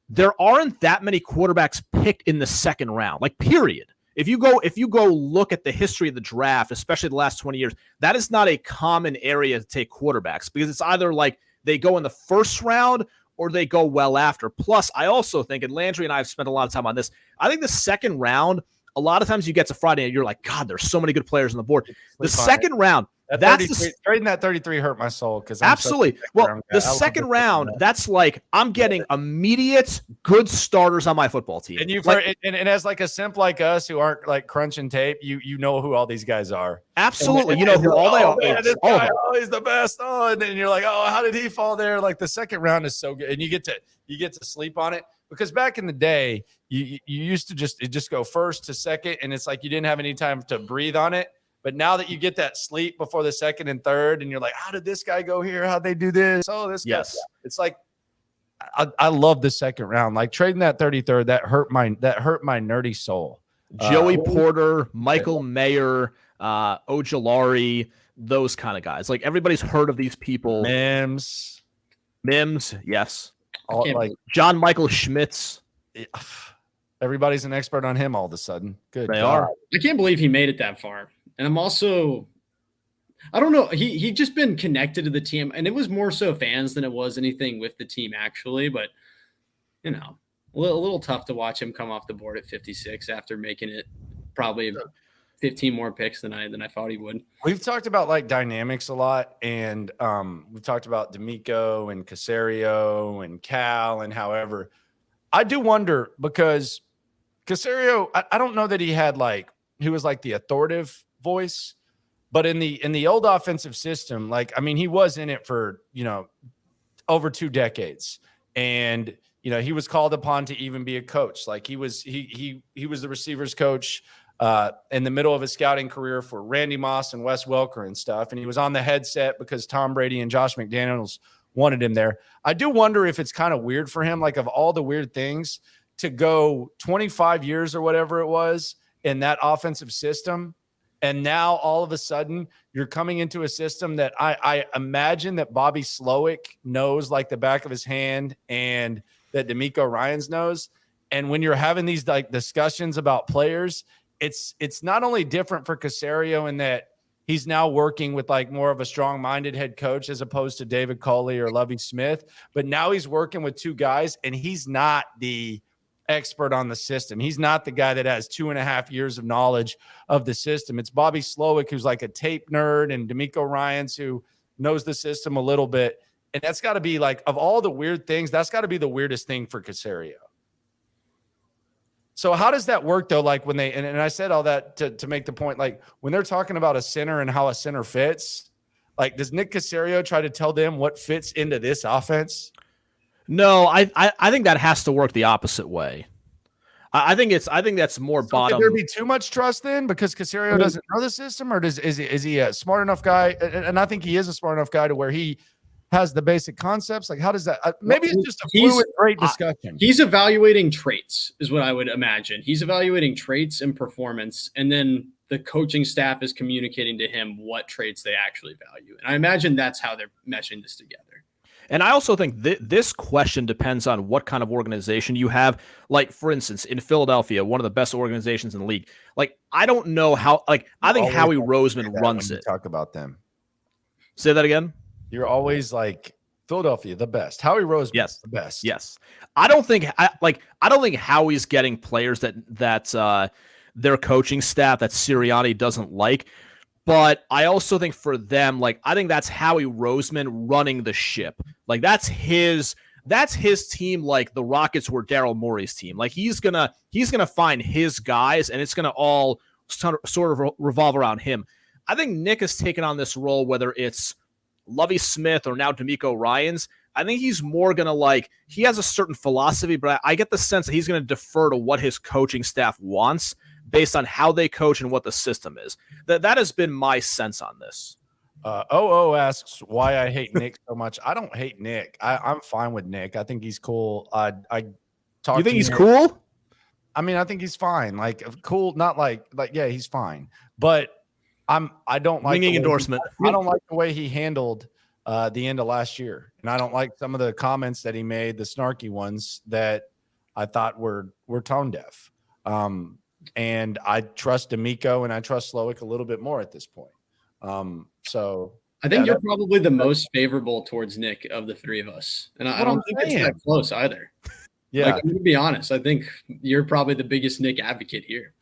there aren't that many quarterbacks picked in the second round, like period. If you go look at the history of the draft, especially the last 20 years, that is not a common area to take quarterbacks because it's either like they go in the first round or they go well after. Plus, I also think, and Landry and I have spent a lot of time on this, I think the second round, a lot of times you get to Friday and you're like, God, there's so many good players on the board. The second round, trading that 33 hurt my soul because absolutely. Well, the second round, that's like I'm getting immediate good starters on my football team. And you've like, heard, and as like a simp like us who aren't like crunching tape, you know who all these guys are. Absolutely, you know who all they are. Man, this guy, he's the best. Oh, and then you're like, oh, how did he fall there? Like the second round is so good, and you get to sleep on it. Because back in the day, you used to just go first to second, and it's like you didn't have any time to breathe on it. But now that you get that sleep before the second and third, and you're like, how did this guy go here? How'd they do this? Oh, this guy. It's like I love the second round. Like trading that 33rd, that hurt my nerdy soul. Joey Porter, Michael Mayer, Ojulari, those kind of guys. Like everybody's heard of these people. Mims, yes. Like John Michael Schmitz. Everybody's an expert on him all of a sudden. Good. They are. I can't believe he made it that far. And I'm also, I don't know. He just been connected to the team, and it was more so fans than it was anything with the team actually. But you know, a little tough to watch him come off the board at 56 after making it probably 15 more picks than I thought he would. We've talked about like dynamics a lot, and we've talked about D'Amico and Caserio and Cal, and however, I do wonder because Caserio, I don't know that he was like the authoritative voice, but in the old offensive system, like, I mean, he was in it for, over 2 decades, and, he was called upon to even be a coach. Like he was the receivers coach in the middle of his scouting career for Randy Moss and Wes Welker and stuff. And he was on the headset because Tom Brady and Josh McDaniels wanted him there. I do wonder if it's kind of weird for him, like of all the weird things, to go 25 years or whatever it was in that offensive system. And now all of a sudden you're coming into a system that I imagine that Bobby Slowick knows like the back of his hand and that D'Amico Ryans knows. And when you're having these like discussions about players, it's not only different for Caserio in that he's now working with like more of a strong-minded head coach as opposed to David Culley or Lovie Smith, but now he's working with 2 guys and he's not the expert on the system. He's not the guy that has 2.5 years of knowledge of the system. It's Bobby Slowick, who's like a tape nerd, and D'Amico Ryans, who knows the system a little bit. And that's got to be like, of all the weird things, that's got to be the weirdest thing for Caserio. So how does that work though? Like when they, and I said all that to make the point, like when they're talking about a center and how a center fits, like does Nick Caserio try to tell them what fits into this offense? No, I think that has to work the opposite way. I think that's more bottom. Could there be too much trust then because Caserio doesn't know the system, or is he a smart enough guy? And I think he is a smart enough guy to where he has the basic concepts. Like, how does that? Maybe it's just a fluid, great discussion. He's evaluating traits, is what I would imagine. He's evaluating traits and performance, and then the coaching staff is communicating to him what traits they actually value. And I imagine that's how they're meshing this together. And I also think this question depends on what kind of organization you have. Like, for instance, in Philadelphia, one of the best organizations in the league. Like, I don't know how. Like, I think Howie Roseman runs it. Talk about them. Say that again. You're always like Philadelphia, the best. Howie Roseman, yes, the best. Yes, I don't think Howie's getting players that their coaching staff that Sirianni doesn't like. But I also think for them, like, I think that's Howie Roseman running the ship. Like, that's his team. Like the Rockets were Daryl Morey's team. Like, he's gonna find his guys, and it's gonna all sort of revolve around him. I think Nick has taken on this role, whether it's Lovie Smith or now DeMeco Ryans. I think he's more gonna he has a certain philosophy, but I get the sense that he's gonna defer to what his coaching staff wants, based on how they coach and what the system is. That has been my sense on this. OO asks why I hate Nick so much. I don't hate Nick. I'm fine with Nick. I think he's cool. I talk. You think he's Nick. Cool? I mean, I think he's fine. Like, cool, not like yeah, he's fine. But I don't like ringing endorsement. I don't like the way he handled the end of last year, and I don't like some of the comments that he made, the snarky ones that I thought were tone deaf. And I trust DeMeco and I trust Slowick a little bit more at this point. So I think you're probably the most favorable towards Nick of the three of us. And I don't think it's that close either. Yeah. Like, I'm going to be honest. I think you're probably the biggest Nick advocate here.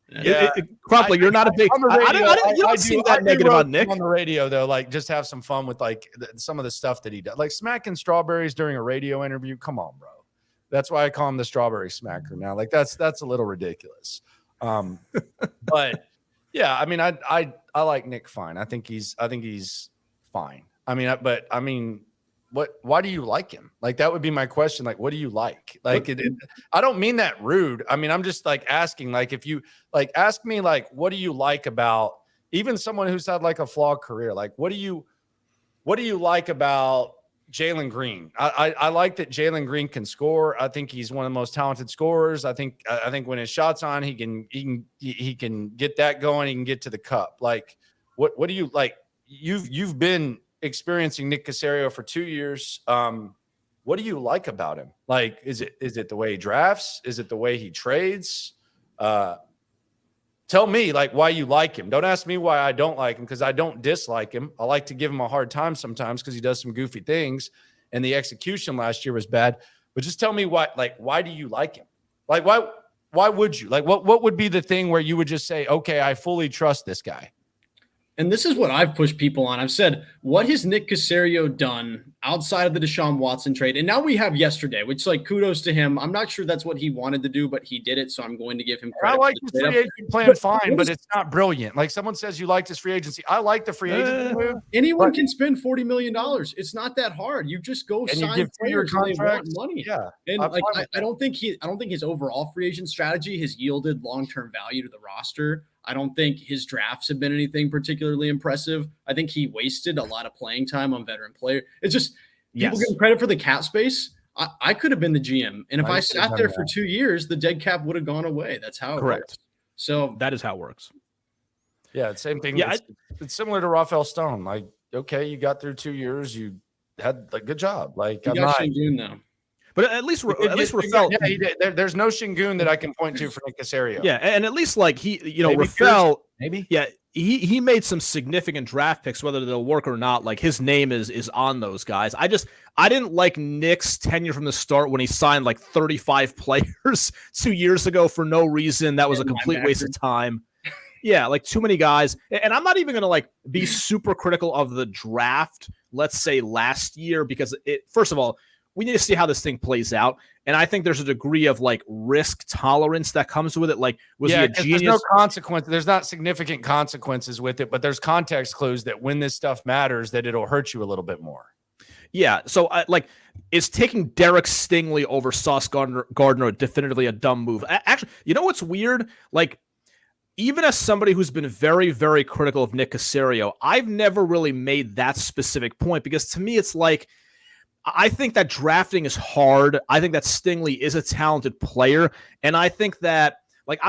Yeah. Crumpler, you're not a big – you don't seem that negative about Nick. On the radio, though, like, just have some fun with, like, some of the stuff that he does. Like, smacking strawberries during a radio interview. Come on, bro. That's why I call him the strawberry smacker now. Like, that's a little ridiculous. But yeah, I mean, I like Nick fine. I think he's fine. I mean, why do you like him? Like, that would be my question. Like, what do you like? Like, I don't mean that rude. I mean, I'm just like asking, like, if you like, ask me, like, what do you like about even someone who's had like a flawed career? Like, what do you like about Jalen Green? I like that Jalen Green can score. I think he's one of the most talented scorers. I think when his shot's on, he can get that going. He can get to the cup. Like, what do you like? You've been experiencing Nick Caserio for 2 years. What do you like about him? Like, is it the way he drafts? Is it the way he trades? Tell me, like, why you like him. Don't ask me why I don't like him, because I don't dislike him. I like to give him a hard time sometimes because he does some goofy things, and the execution last year was bad. But just tell me why do you like him? Like, why would you? Like, what would be the thing where you would just say, okay, I fully trust this guy? And this is what I've pushed people on. I've said, what has Nick Caserio done outside of the Deshaun Watson trade? And now we have yesterday, which, like, kudos to him. I'm not sure that's what he wanted to do, but he did it, so I'm going to give him credit. I like his free agency plan fine, but it's not brilliant. Like, someone says you liked his free agency. I like the free agency move. Anyone can spend $40 million. It's not that hard. You just go and sign you give players contracts. They want money. Yeah. And I don't think his overall free agent strategy has yielded long-term value to the roster. I don't think his drafts have been anything particularly impressive. I think he wasted a lot of playing time on veteran players. It's just people getting credit for the cap space. I could have been the GM. And if I sat there for 2 years, the dead cap would have gone away. That's how it works. So that is how it works. Yeah, same thing. Yeah, it's similar to Rafael Stone. Like, okay, you got through 2 years. You had a good job. Like, I'm not Shingun, though. But at least Rafael. Yeah, he did. There's no Shingun that I can point to for Nick Caserio. Yeah, and at least, like, Rafael. Maybe. Yeah, he made some significant draft picks, whether they'll work or not. Like, his name is on those guys. I didn't like Nick's tenure from the start when he signed like 35 players 2 years ago for no reason. That was a complete waste of time. Yeah, like, too many guys. And I'm not even going to, like, be super critical of the draft, let's say, last year, because first of all, we need to see how this thing plays out. And I think there's a degree of, like, risk tolerance that comes with it. Like, was he a genius? There's no consequence. There's not significant consequences with it, but there's context clues that when this stuff matters, that it'll hurt you a little bit more. Yeah. So, is taking Derek Stingley over Sauce Gardner definitively a dumb move? Actually, you know what's weird? Like, even as somebody who's been very, very critical of Nick Caserio, I've never really made that specific point, because to me, it's like, I think that drafting is hard. I think that Stingley is a talented player. And I think that, like,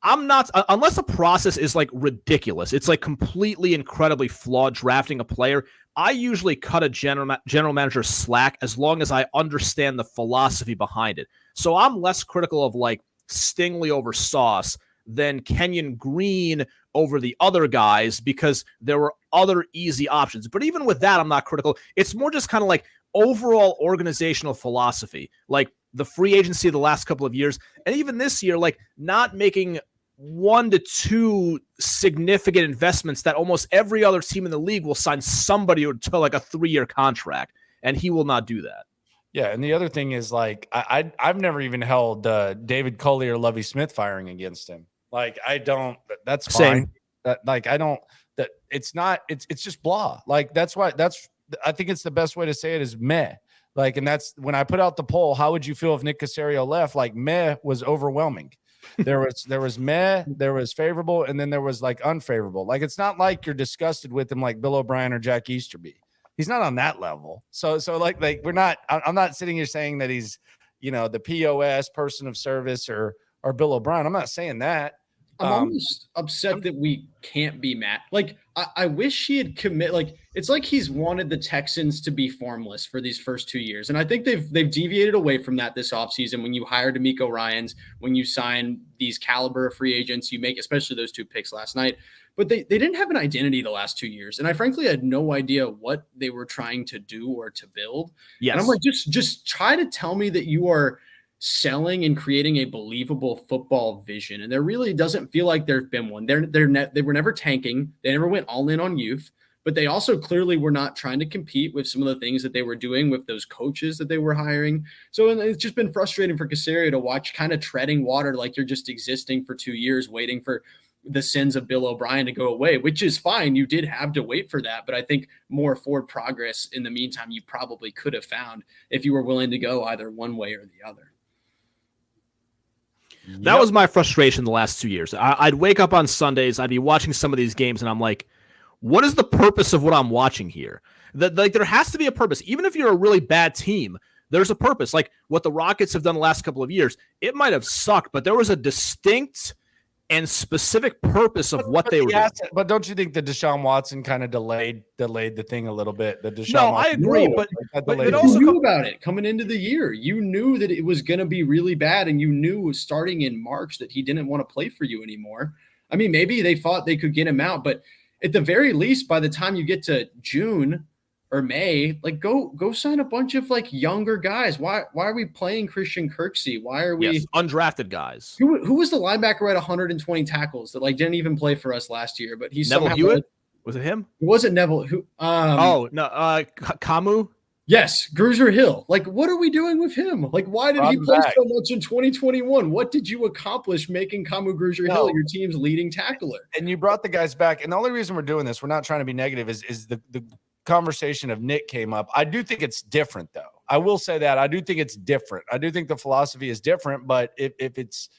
I'm not, unless the process is like ridiculous. It's like completely incredibly flawed drafting a player. I usually cut a general manager slack as long as I understand the philosophy behind it. So I'm less critical of like Stingley over Sauce than Kenyon Green over the other guys because there were other easy options. But even with that, I'm not critical. It's more just kind of like overall organizational philosophy, like the free agency of the last couple of years. And even this year, like not making 1 to 2 significant investments that almost every other team in the league will sign somebody to like a 3-year contract. And he will not do that. Yeah, and the other thing is like I've never even held David Culley or Lovie Smith firing against him. Like I don't. That's fine. Same. That like I don't. That it's not. It's just blah. Like that's why. I think it's the best way to say it is meh. Like, and that's when I put out the poll. How would you feel if Nick Caserio left? Like meh was overwhelming. There was meh, there was favorable, and then there was like unfavorable. Like it's not like you're disgusted with him like Bill O'Brien or Jack Easterby. He's not on that level. So like we're not. I'm not sitting here saying that he's, the POS person of service or Bill O'Brien. I'm not saying that. I'm almost upset that we can't be Matt. Like I wish he had commit. Like it's like he's wanted the Texans to be formless for these first 2 years, and I think they've deviated away from that this offseason. When you hire D'Amico Ryans, when you sign these caliber of free agents, you make especially those 2 picks last night. But they didn't have an identity the last 2 years, and I frankly had no idea what they were trying to do or to build. Yes. And I'm like, just try to tell me that you are selling and creating a believable football vision. And there really doesn't feel like there's been one. They were never tanking. They never went all in on youth, but they also clearly were not trying to compete with some of the things that they were doing with those coaches that they were hiring. So it's just been frustrating for Caserio to watch kind of treading water like you're just existing for 2 years, waiting for the sins of Bill O'Brien to go away, which is fine. You did have to wait for that, but I think more forward progress in the meantime you probably could have found if you were willing to go either one way or the other. That was my frustration the last 2 years. I'd wake up on Sundays, I'd be watching some of these games, and I'm like, what is the purpose of what I'm watching here? Like there has to be a purpose. Even if you're a really bad team, there's a purpose. Like what the Rockets have done the last couple of years, it might have sucked, but there was a distinct and specific purpose of what they were doing. But don't you think the Deshaun Watson kind of delayed the thing a little bit? I agree, but it also knew about it coming into the year. You knew that it was going to be really bad, and you knew starting in March that he didn't want to play for you anymore. I mean, maybe they thought they could get him out, but at the very least, by the time you get to June or May, like go sign a bunch of like younger guys. Why are we playing Christian Kirksey? Why are we undrafted guys? Who was the linebacker at 120 tackles that like didn't even play for us last year? But he's Neville Hewitt. Was it him? It wasn't Neville. Who? Camu. Yes, Grugier Hill. Like, what are we doing with him? Like, why did he play so much in 2021? What did you accomplish making Camu Grugier Hill your team's leading tackler? And you brought the guys back. And the only reason we're doing this, we're not trying to be negative, is the conversation of Nick came up. I do think it's different, though. I will say that. I do think it's different. I do think the philosophy is different, but if it's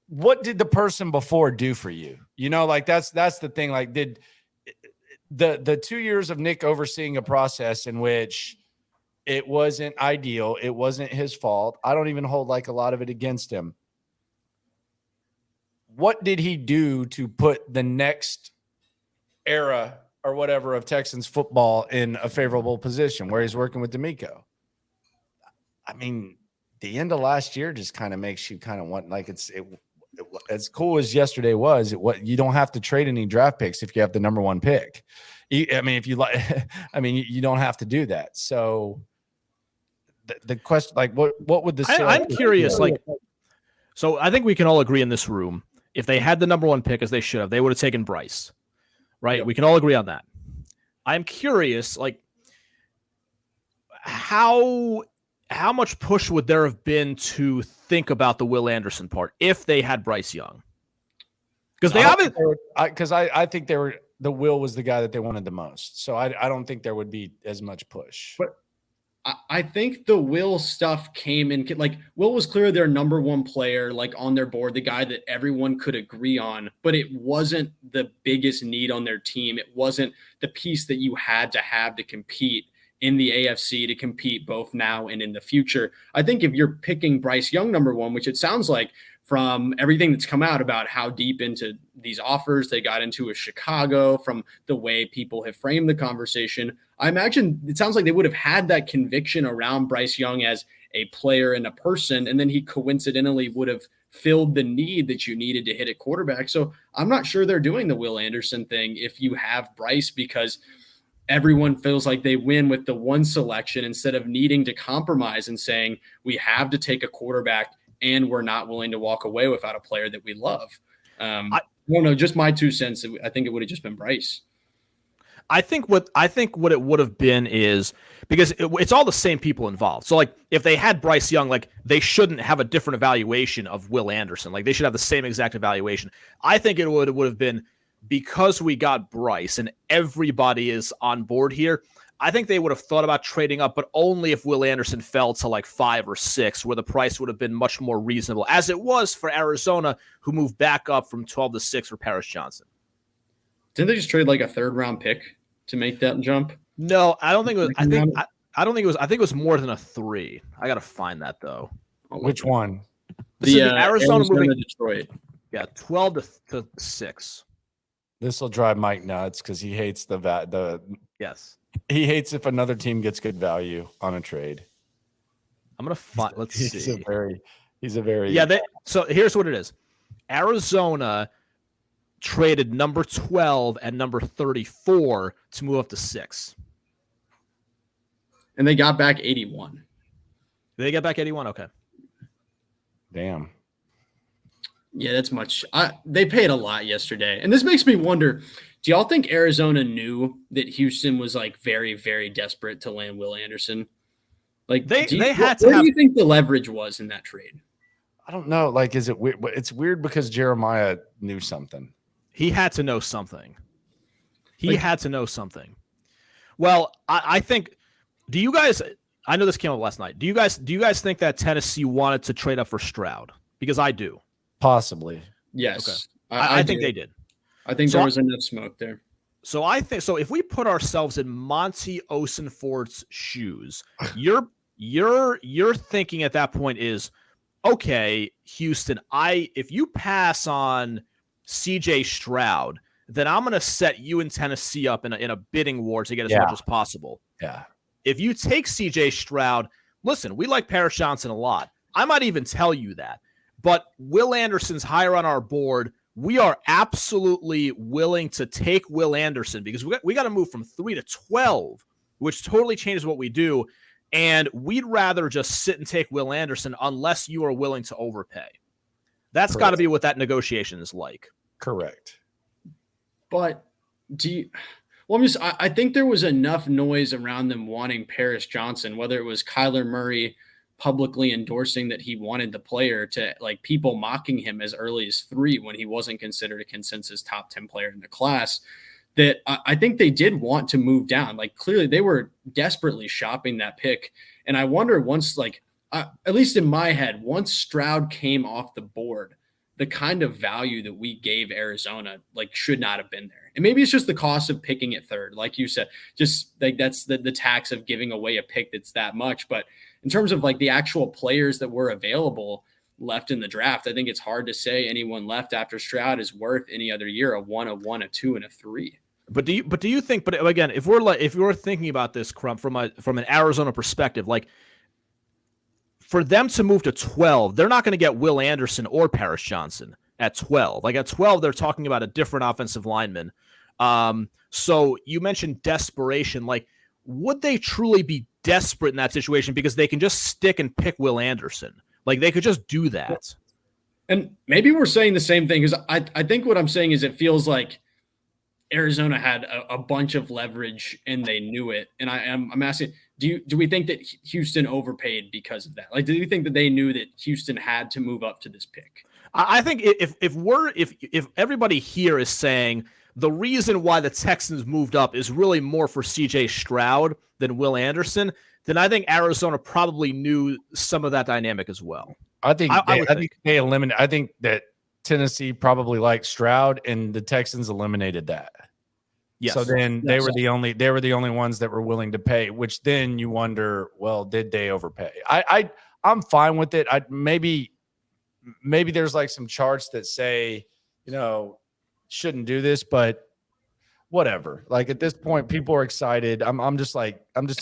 what did the person before do for you? Like that's the thing. Like did the 2 years of Nick overseeing a process in which it wasn't ideal, it wasn't his fault. I don't even hold like a lot of it against him. What did he do to put the next era or whatever of Texans football in a favorable position where he's working with D'Amico? I mean, the end of last year just kind of makes you kind of want, like as cool as yesterday was, you don't have to trade any draft picks if you have the number 1 pick. If you like, you don't have to do that. So the question, like, what would the I'm curious, like, so I think we can all agree in this room, if they had the number 1 pick as they should have, they would have taken Bryce. Right. Yep. We can all agree on that. I'm curious, like, how much push would there have been to think about the Will Anderson part if they had Bryce Young? Because they haven't. Because I think the Will was the guy that they wanted the most. So I don't think there would be as much push. But I think the Will stuff came in, like Will was clearly their number 1 player, like on their board, the guy that everyone could agree on, but it wasn't the biggest need on their team. It wasn't the piece that you had to compete in the AFC, to compete both now and in the future. I think if you're picking Bryce Young number 1, which it sounds like from everything that's come out about how deep into these offers they got into with Chicago, from the way people have framed the conversation, I imagine it sounds like they would have had that conviction around Bryce Young as a player and a person, and then he coincidentally would have filled the need that you needed to hit at quarterback. So I'm not sure they're doing the Will Anderson thing if you have Bryce, because everyone feels like they win with the one selection instead of needing to compromise and saying we have to take a quarterback and we're not willing to walk away without a player that we love. I don't know, just my 2 cents. I think it would have just been Bryce. I think what it would have been is because it's all the same people involved. So like if they had Bryce Young, like they shouldn't have a different evaluation of Will Anderson. Like they should have the same exact evaluation. I think it would have been because we got Bryce and everybody is on board here. I think they would have thought about trading up, but only if Will Anderson fell to like 5 or 6, where the price would have been much more reasonable, as it was for Arizona, who moved back up from 12 to 6 for Paris Johnson. Didn't they just trade like a 3rd-round pick to make that jump? No, I don't think it was. I think it was. I think it was more than a 3. I got to find that though. Which one? The Arizona moving Detroit. Yeah, 12 to 6. This will drive Mike nuts because he hates the Yes. He hates if another team gets good value on a trade. I'm gonna find. Let's see. He's a very yeah. So here's what it is. Arizona traded number 12 and number 34 to move up to 6. And they got back 81. They get back 81? Okay. Damn. Yeah, that's much. They paid a lot yesterday. And this makes me wonder, do y'all think Arizona knew that Houston was like very, very desperate to land Will Anderson? Like they had to What do you think the leverage was in that trade? I don't know. Like, is it weird? It's weird because Jeremiah knew something. He had to know something. He had to know something. Well, I think. Do you guys? I know this came up last night. Do you guys think that Tennessee wanted to trade up for Stroud? Because I do. Possibly. Yes, okay. I think they did. I think there was enough smoke there. So I think so. If we put ourselves in Monty Osenfort's shoes, you're thinking at that point is, okay, Houston. If you pass on CJ Stroud, then I'm going to set you and Tennessee up in a bidding war to get as much as possible. Yeah. If you take CJ Stroud, listen, we like Paris Johnson a lot. I might even tell you that. But Will Anderson's higher on our board. We are absolutely willing to take Will Anderson because we got to move from 3 to 12, which totally changes what we do. And we'd rather just sit and take Will Anderson unless you are willing to overpay. That's got to be what that negotiation is like. Correct. But I think there was enough noise around them wanting Paris Johnson, whether it was Kyler Murray publicly endorsing that he wanted the player, to like people mocking him as early as 3 when he wasn't considered a consensus top 10 player in the class, that I think they did want to move down. Like clearly they were desperately shopping that pick. And I wonder once, like, at least in my head, once Stroud came off the board, the kind of value that we gave Arizona like should not have been there. And maybe it's just the cost of picking at 3rd. Like you said, just like that's the tax of giving away a pick that's that much. But in terms of like the actual players that were available left in the draft, I think it's hard to say anyone left after Stroud is worth any other year a 1, a 1, a 2, and a 3. But do you think? But again, if we're thinking about this, Crump, from an Arizona perspective, like for them to move to 12, they're not going to get Will Anderson or Paris Johnson at 12. Like at 12, they're talking about a different offensive lineman. So you mentioned desperation. Like, would they truly be desperate in that situation because they can just stick and pick Will Anderson? Like they could just do that. And maybe we're saying the same thing, because I think what I'm saying is it feels like Arizona had a bunch of leverage and they knew it. And I'm asking, do we think that Houston overpaid because of that? Like, do you think that they knew that Houston had to move up to this pick? I think if everybody here is saying the reason why the Texans moved up is really more for CJ Stroud than Will Anderson, then I think Arizona probably knew some of that dynamic as well. I think they eliminated. I think that Tennessee probably liked Stroud, and the Texans eliminated that. Yes. So then they were the only ones that were willing to pay. Which then you wonder, well, did they overpay? I'm fine with it. maybe there's like some charts that say, shouldn't do this, but whatever. Like at this point, people are excited. I'm just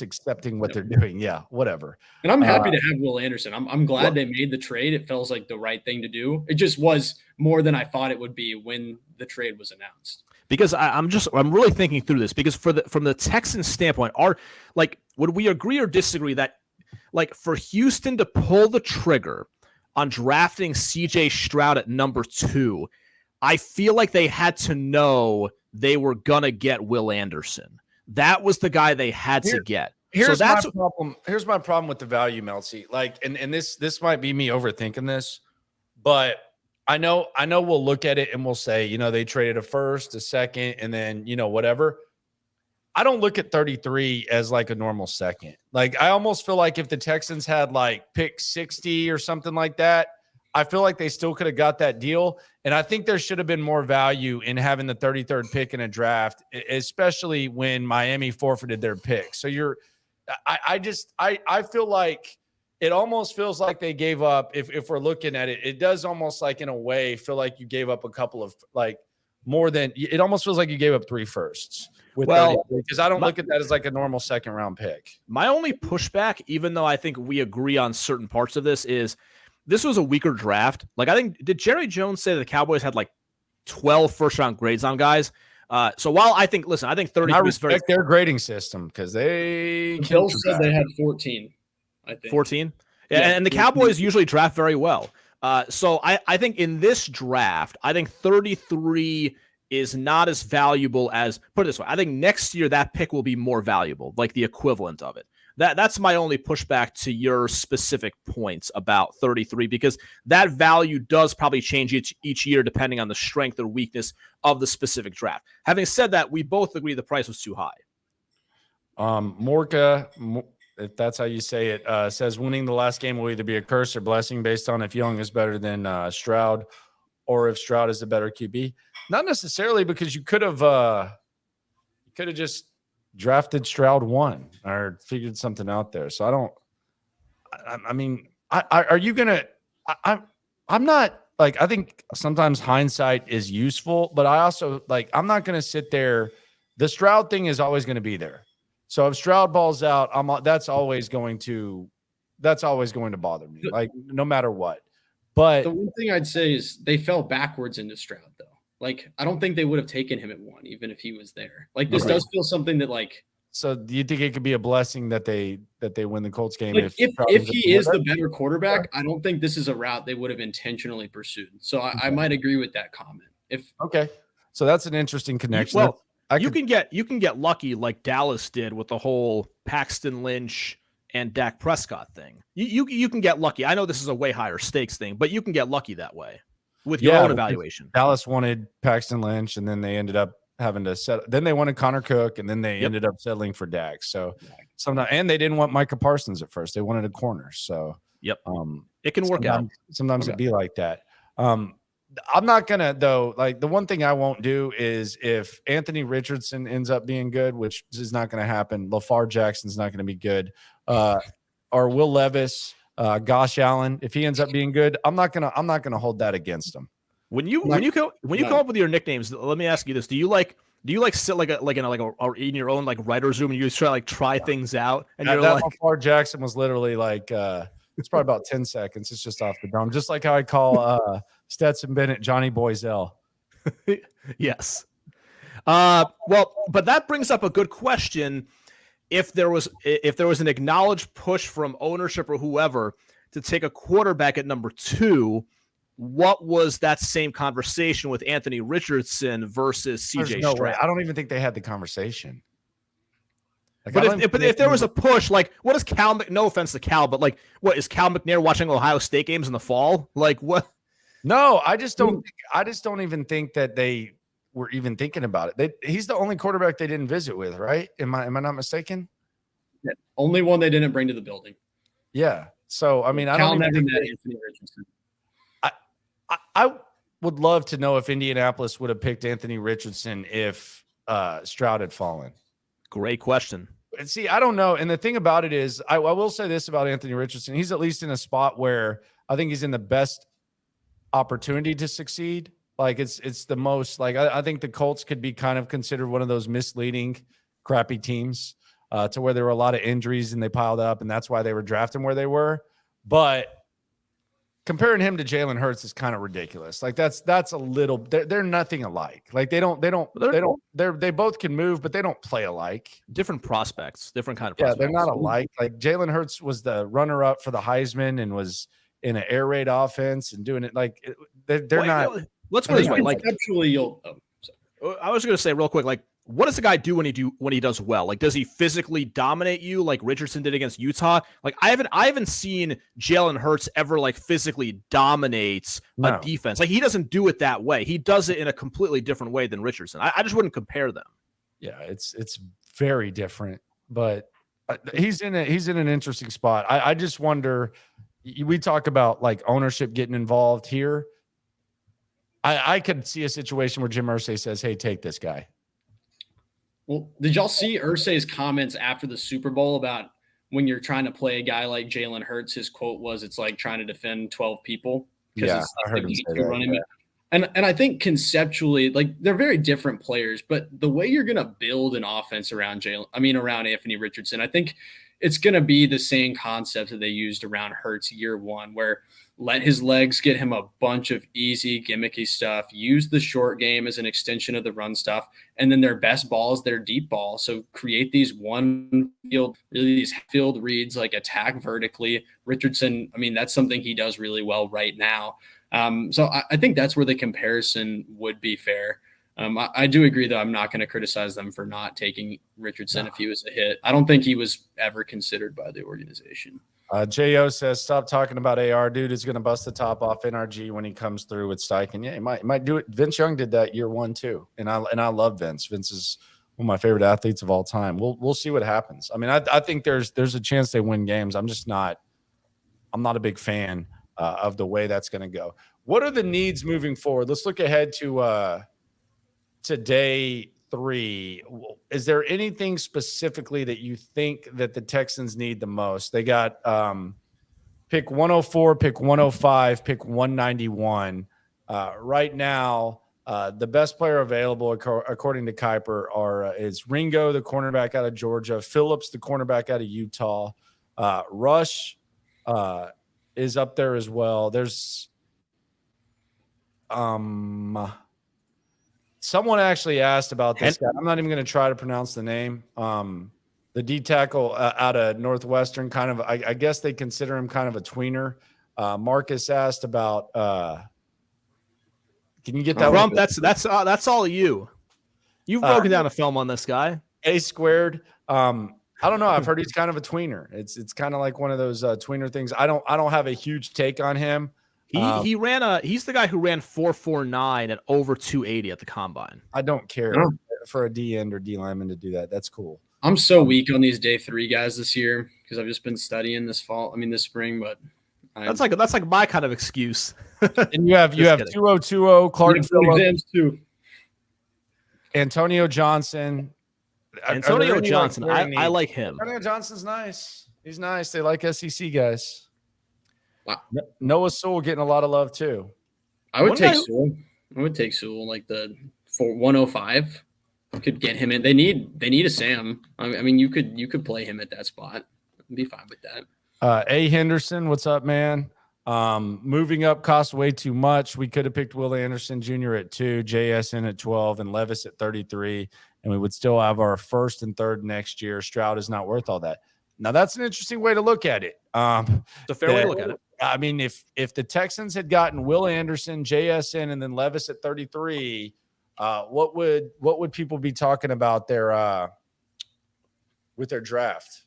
accepting what they're doing. Yeah, whatever. And I'm happy to have Will Anderson. I'm glad they made the trade. It feels like the right thing to do. It just was more than I thought it would be when the trade was announced. Because I'm really thinking through this, because from the Texans standpoint, would we agree or disagree that like for Houston to pull the trigger on drafting CJ Stroud at number 2, I feel like they had to know they were gonna get Will Anderson. That was the guy they had to get. Here's my problem. Here's my problem with the value, Meltsy. Like, and this might be me overthinking this, but I know we'll look at it and we'll say, they traded a first, a second, and then, whatever. I don't look at 33 as like a normal second. Like, I almost feel like if the Texans had like pick 60 or something like that, I feel like they still could have got that deal. And I think there should have been more value in having the 33rd pick in a draft, especially when Miami forfeited their pick. So I feel like it almost feels like they gave up. If we're looking at it, it does almost like in a way feel like you gave up a couple of like more than it almost feels like you gave up 3 firsts. Because I don't look at that as like a normal second round pick. My only pushback, even though I think we agree on certain parts of this, is this was a weaker draft. Like, I think, did Jerry Jones say the Cowboys had like 12 first round grades on guys? So while I think 30 I respect their grading system because they Bill said they had 14. I think 14. Yeah, and the Cowboys usually draft very well. So I think in this draft, I think 33 is not as valuable as, put it this way, I think next year that pick will be more valuable, like the equivalent of it. That's my only pushback to your specific points about 33, because that value does probably change each year depending on the strength or weakness of the specific draft. Having said that, we both agree the price was too high. Morka, if that's how you say it, says winning the last game will either be a curse or blessing based on if Young is better than Stroud or if Stroud is a better QB. Not necessarily, because you could have just drafted Stroud 1 or figured something out there. So are you going to, I'm not like, I think sometimes hindsight is useful, but I also like, I'm not going to sit there. The Stroud thing is always going to be there. So if Stroud balls out, that's always going to bother me, like no matter what. But the one thing I'd say is they fell backwards into Stroud, though. Like, I don't think they would have taken him at 1, even if he was there. Like, this does feel something that, like. So do you think it could be a blessing that they win the Colts game? Like if he is the better quarterback, I don't think this is a route they would have intentionally pursued. So I might agree with that comment. Okay, so that's an interesting connection. Well, you can get lucky like Dallas did with the whole Paxton Lynch and Dak Prescott thing. You can get lucky. I know this is a way higher stakes thing, but you can get lucky that way with your own evaluation. Dallas wanted Paxton Lynch, and then they ended up having to settle. Then they wanted Connor Cook, and then they ended up settling for Dak. So sometimes, and they didn't want Micah Parsons at first. They wanted a corner. So it can work out. Sometimes it'd be like that. I'm not gonna though. Like the one thing I won't do is if Anthony Richardson ends up being good, which is not going to happen. LaFar Jackson's not going to be good. Or Will Levis, Gosh Allen, if he ends up being good, I'm not gonna hold that against him. When you come up with your nicknames, let me ask you this: Do you like sit in your own like writer's room and you just try things out? And you're like, LaFar Jackson was literally like it's probably about 10 seconds. It's just off the dome, just like how I call Stetson Bennett Johnny Boyzell. Yes. Well, but that brings up a good question. If there was an acknowledged push from ownership or whoever to take a quarterback at number 2, what was that same conversation with Anthony Richardson versus CJ Stroud? Way. I don't even think they had the conversation. Like, but if there was a push, like what is Cal? No offense to Cal, but like what is Cal McNair watching Ohio State games in the fall? Like what? No, I just don't even think that they were even thinking about it. He's the only quarterback they didn't visit with, right? Am I not mistaken? Yeah, only one they didn't bring to the building. Yeah. So I mean, I don't even think Anthony Richardson. I would love to know if Indianapolis would have picked Anthony Richardson if Stroud had fallen. Great question. And see, I don't know. And the thing about it is, I will say this about Anthony Richardson. He's at least in a spot where I think he's in the best opportunity to succeed. Like it's the most like I think the Colts could be kind of considered one of those misleading, crappy teams to where there were a lot of injuries and they piled up, and that's why they were drafting where they were. But comparing him to Jalen Hurts is kind of ridiculous. Like that's a little. They're nothing alike. Like they both can move, but they don't play alike. Different prospects, different kind of Yeah, prospects. they're not alike. Like Jalen Hurts was the runner-up for the Heisman and was in an air raid offense and doing it like they're not. Let's put it this way. Like conceptually, I was going to say real quick, like, what does the guy do when he does well? Like, does he physically dominate you like Richardson did against Utah? Like, I haven't seen Jalen Hurts ever like physically dominates a defense. Like, he doesn't do it that way. He does it in a completely different way than Richardson. I just wouldn't compare them. Yeah, it's very different, but he's in an interesting spot. I just wonder. We talk about like ownership getting involved here. I could see a situation where Jim Irsay says, "Hey, take this guy." Well, did y'all see Irsay's comments after the Super Bowl about when you're trying to play a guy like Jalen Hurts? His quote was, "It's like trying to defend 12 people." Yeah, I heard him say that. And I think conceptually, like they're very different players, but the way you're gonna build an offense around around Anthony Richardson, I think it's gonna be the same concept that they used around Hurts year one, where let his legs get him a bunch of easy, gimmicky stuff, use the short game as an extension of the run stuff, and then their best ball is their deep ball. So create these these field reads, like attack vertically. Richardson, I mean, that's something he does really well right now. So I think that's where the comparison would be fair. I do agree, though. I'm not going to criticize them for not taking Richardson if he was a hit. I don't think he was ever considered by the organization. J.O. says, stop talking about AR. Dude is going to bust the top off NRG when he comes through with Steichen. Yeah, he might do it. Vince Young did that year one, too. And I love Vince. Vince is one of my favorite athletes of all time. We'll see what happens. I mean, I think there's a chance they win games. I'm not a big fan of the way that's going to go. What are the needs moving forward? Let's look ahead to day 3. Is there anything specifically that you think that the Texans need the most? They got pick 104, pick 105, pick 191. Right now, the best player available, according to Kuiper, is Ringo, the cornerback out of Georgia, Phillips, the cornerback out of Utah, Rush is up there as well. There's someone actually asked about this guy. I'm not even going to try to pronounce the name. The D tackle out of Northwestern, kind of, I guess they consider him kind of a tweener. Marcus asked about. Can you get that? Rump, that's all you. You've broken down a film on this guy. A squared. I don't know. I've heard he's kind of a tweener. It's kind of like one of those tweener things. I don't have a huge take on him. He's the guy who ran 4.49 at over 280 at the combine. I don't care for a D end or D lineman to do that. That's cool. I'm so weak on these day 3 guys this year because I've just been studying this spring, but that's like my kind of excuse. And you have 2020 Clark Phillips too. Antonio Johnson. Antonio Johnson, I like him. Antonio Johnson's nice. He's nice. They like SEC guys. Wow. Noah Sewell getting a lot of love too. I would take Sewell like the 105. Could get him in. They need a Sam. I mean, you could play him at that spot. I'd be fine with that. A. Henderson, what's up, man? Moving up costs way too much. We could have picked Will Anderson Jr. at 2, JSN at 12, and Levis at 33, and we would still have our 1st and 3rd next year. Stroud is not worth all that. Now that's an interesting way to look at it. It's a fair way to look at it. I mean, if the Texans had gotten Will Anderson, JSN, and then Levis at 33, what would people be talking about with their draft?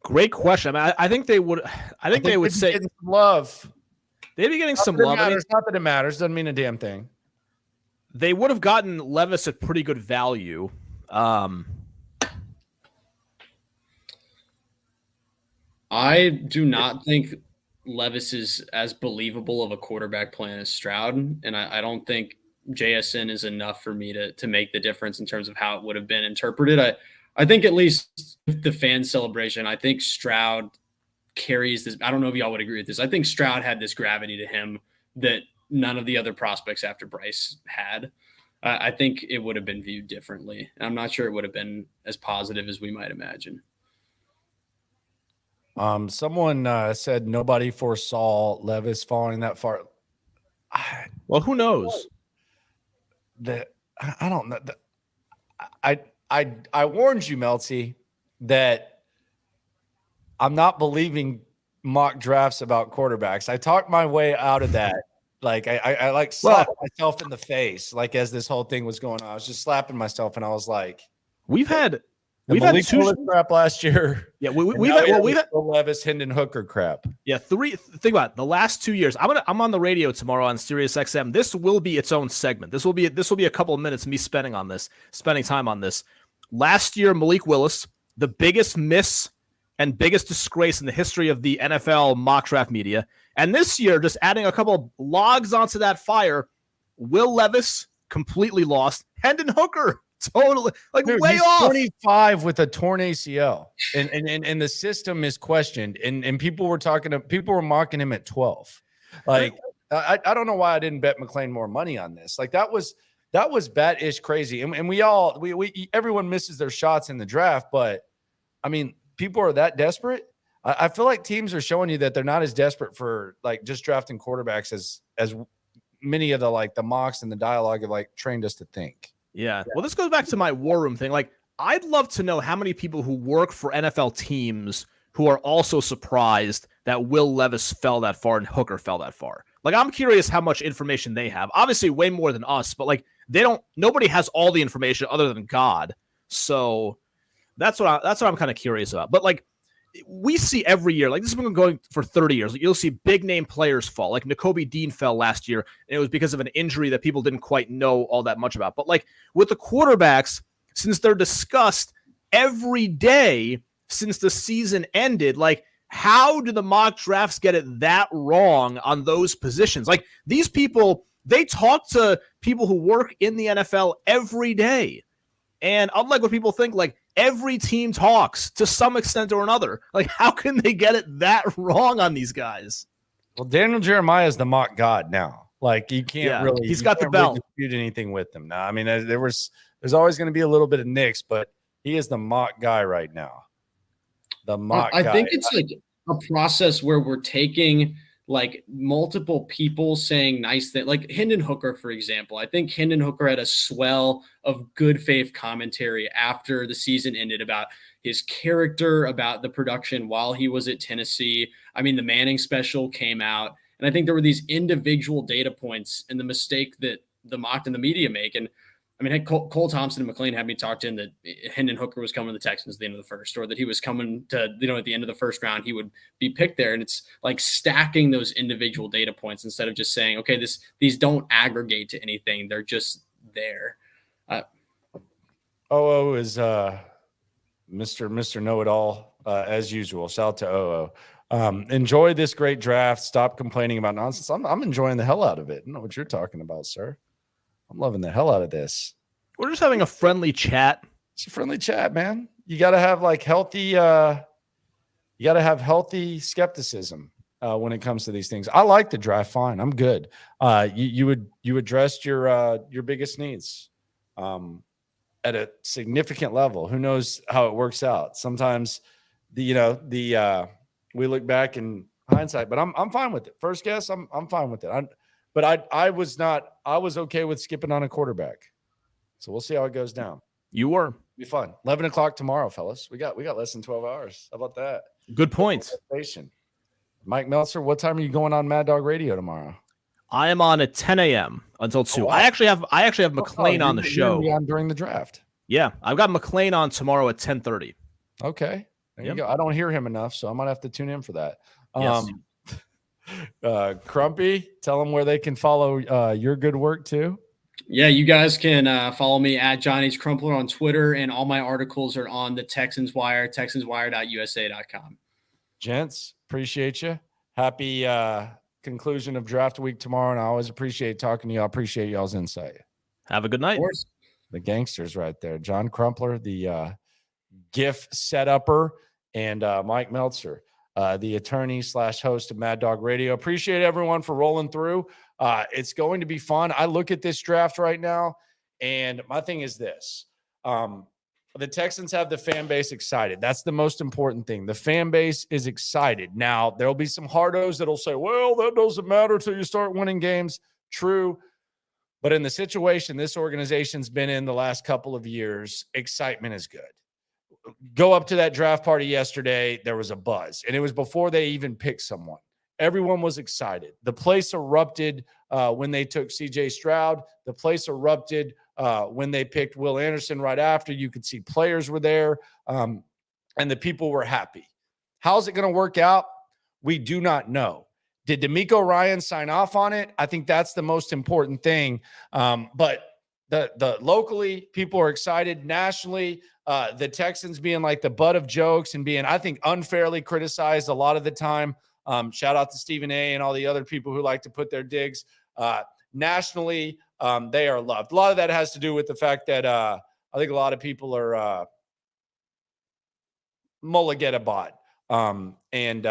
Great question. I mean, I think they would. I think they would say some love. They'd be getting some love. Not that it matters. Doesn't mean a damn thing. They would have gotten Levis at pretty good value. I do not think Levis is as believable of a quarterback plan as Stroud, and I don't think JSN is enough for me to make the difference in terms of how it would have been interpreted. I think at least the fan celebration, I think Stroud carries this. I don't know if y'all would agree with this. I think Stroud had this gravity to him that none of the other prospects after Bryce had. I think it would have been viewed differently. I'm not sure it would have been as positive as we might imagine. Someone said nobody foresaw Levis falling that far. Well, who knows? I don't know. I warned you, Meltzy, that I'm not believing mock drafts about quarterbacks. I talked my way out of that. Like I like slapped myself in the face, like as this whole thing was going on. I was just slapping myself, and I was like, we've had two crap last year. Yeah, we've had Levis, Hendon Hooker crap. Yeah, think about it, the last 2 years. I'm on the radio tomorrow on Sirius XM. This will be its own segment. This will be a couple of minutes of me spending time on this. Last year, Malik Willis, the biggest miss and biggest disgrace in the history of the NFL mock draft media. And this year, just adding a couple of logs onto that fire, Will Levis completely lost. Hendon Hooker totally way he's off. 25 with a torn ACL, and the system is questioned. And people were mocking him at 12. Like I don't know why I didn't bet McClain more money on this. Like that was bat-ish crazy. And we everyone misses their shots in the draft, but I mean, people are that desperate. I feel like teams are showing you that they're not as desperate for like just drafting quarterbacks as many of the mocks and the dialogue have trained us to think. Yeah. Well, this goes back to my war room thing. Like, I'd love to know how many people who work for NFL teams who are also surprised that Will Levis fell that far and Hooker fell that far. Like, I'm curious how much information they have. Obviously, way more than us, but nobody has all the information other than God. So that's what I'm kind of curious about. But we see every year, this has been going for 30 years. You'll see big name players fall. Like Nakobe Dean fell last year, and it was because of an injury that people didn't quite know all that much about. But with the quarterbacks, since they're discussed every day since the season ended, how do the mock drafts get it that wrong on those positions? These people, they talk to people who work in the NFL every day. And unlike what people think, every team talks to some extent or another. How can they get it that wrong on these guys? Well, Daniel Jeremiah is the mock god now. You can't really. He's got the belt. Really dispute anything with him now. I mean, there's always going to be a little bit of nicks, but he is the mock guy right now. The mock guy. I think it's a process where we're taking multiple people saying nice things, like Hendon Hooker, for example. I think Hendon Hooker had a swell of good faith commentary after the season ended about his character, about the production while he was at Tennessee. I mean, the Manning special came out, and I think there were these individual data points and the mistake that the mocked and the media make. And I mean, Cole Thompson and McClain had me talked in that Hendon Hooker was coming to the Texans at the end of the first, or that he was coming to, at the end of the first round, he would be picked there. And it's stacking those individual data points instead of just saying, okay, these don't aggregate to anything. They're just there. OO is Mr. Know-It-All as usual. Shout out to OO. Enjoy this great draft. Stop complaining about nonsense. I'm enjoying the hell out of it. I don't know what you're talking about, sir. I'm loving the hell out of this. We're just having a friendly chat. It's a friendly chat, man. You got to have healthy. You got to have healthy skepticism when it comes to these things. I like the draft. Fine, I'm good. You addressed your biggest needs at a significant level. Who knows how it works out? Sometimes we look back in hindsight, but I'm fine with it. First guess, I'm fine with it. But I was okay with skipping on a quarterback. So we'll see how it goes down. You were. Be fun. 11 o'clock tomorrow, fellas. We got less than 12 hours. How about that? Good points. Mike Meltzer, what time are you going on Mad Dog Radio tomorrow? I am on at 10 a.m. until 2. I actually have McClain on the show. On during the draft. Yeah, I've got McClain on tomorrow at 10:30. Okay. There you go. I don't hear him enough, so I might have to tune in for that. Yes. Crumpy, tell them where they can follow your good work too. Yeah, you guys can follow me at John H. Crumpler on Twitter, and all my articles are on the Texans Wire, texanswire.usa.com. Gents, appreciate you. Happy conclusion of draft week tomorrow, and I always appreciate talking to y'all. Appreciate y'all's insight. Have a good night. The gangsters right there. John Crumpler, the GIF setupper, and Mike Meltzer. the attorney / host of Mad Dog Radio. Appreciate everyone for rolling through. It's going to be fun. I look at this draft right now, and my thing is this. The Texans have the fan base excited. That's the most important thing. The fan base is excited. Now, there'll be some hardos that'll say, well, that doesn't matter till you start winning games. True. But in the situation this organization's been in the last couple of years, excitement is good. Go up to that draft party yesterday, there was a buzz, and it was before they even picked someone. Everyone was excited. The place erupted when they took C.J. Stroud. The place erupted when they picked Will Anderson right after. You could see players were there, and the people were happy. How's it going to work out? We do not know. Did DeMeco Ryans sign off on it? I think that's the most important thing. But the locally, people are excited. Nationally, the Texans being like the butt of jokes and being, I think, unfairly criticized a lot of the time. Shout out to Stephen A. and all the other people who like to put their digs. Nationally, they are loved. A lot of that has to do with the fact that I think a lot of people are Mulligetta bot and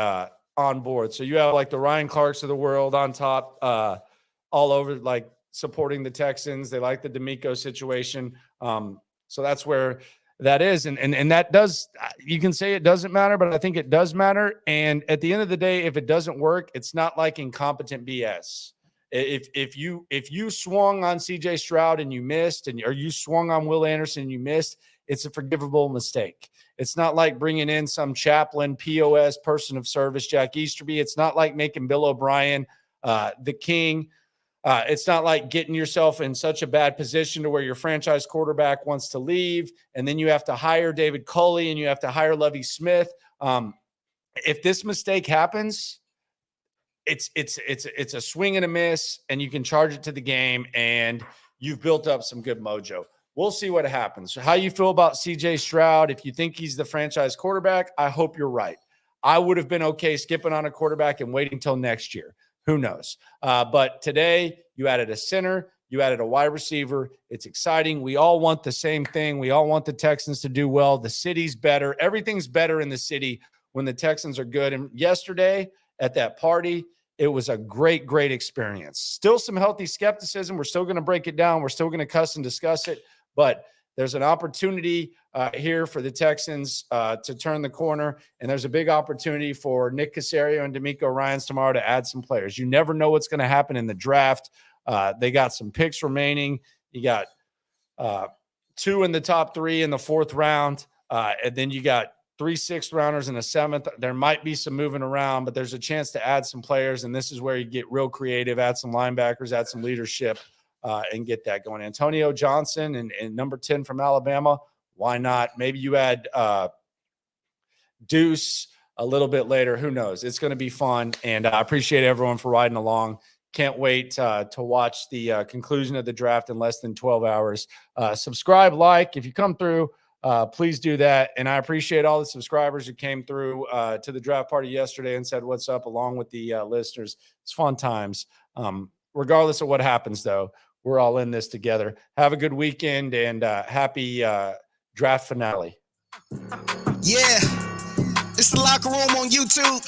on board. So you have like the Ryan Clarks of the world on top, all over, like supporting the Texans. They like the DeMeco situation. So that's where that is. And that does, you can say it doesn't matter, but I think it does matter. And at the end of the day, if it doesn't work, it's not like incompetent BS. If you swung on CJ Stroud and you missed, or you swung on Will Anderson and you missed, it's a forgivable mistake. It's not like bringing in some chaplain, POS, person of service, Jack Easterby. It's not like making Bill O'Brien the king. It's not like getting yourself in such a bad position to where your franchise quarterback wants to leave, and then you have to hire David Culley and you have to hire Lovie Smith. If this mistake happens, it's a swing and a miss, and you can charge it to the game, and you've built up some good mojo. We'll see what happens. So how you feel about CJ Stroud? If you think he's the franchise quarterback, I hope you're right. I would have been okay skipping on a quarterback and waiting till next year. Who knows? But today you added a center, you added a wide receiver. It's exciting. We all want the same thing. We all want the Texans to do well. The city's better. Everything's better in the city when the Texans are good. And yesterday at that party, it was a great, great experience. Still some healthy skepticism. We're still going to break it down. We're still going to cuss and discuss it. But there's an opportunity here for the Texans to turn the corner, and there's a big opportunity for Nick Caserio and DeMeco Ryans tomorrow to add some players. You never know what's going to happen in the draft. They got some picks remaining. You got 2 in the top 3 in the 4th round, and then you got 3 6th-rounders and a 7th. There might be some moving around, but there's a chance to add some players, and this is where you get real creative, add some linebackers, add some leadership, and get that going. Antonio Johnson and number 10 from Alabama, why not? Maybe you add Deuce a little bit later. Who knows? It's going to be fun, and I appreciate everyone for riding along. Can't wait to watch the conclusion of the draft in less than 12 hours. Subscribe, like. If you come through, please do that. And I appreciate all the subscribers who came through to the draft party yesterday and said what's up along with the listeners. It's fun times. Regardless of what happens, though, we're all in this together. Have a good weekend and happy draft finale. Yeah, it's the Locker Room on YouTube.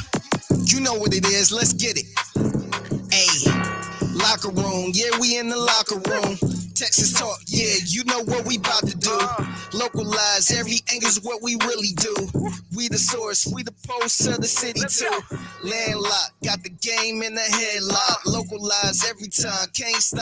You know what it is. Let's get it. Hey, Locker Room. Yeah, we in the locker room. Texas talk. Yeah, you know what we about to do. Localize every angle's what we really do. We the source. We the pulse of the city too. Landlocked. Got the game in the headlock. Localize every time. Can't stop.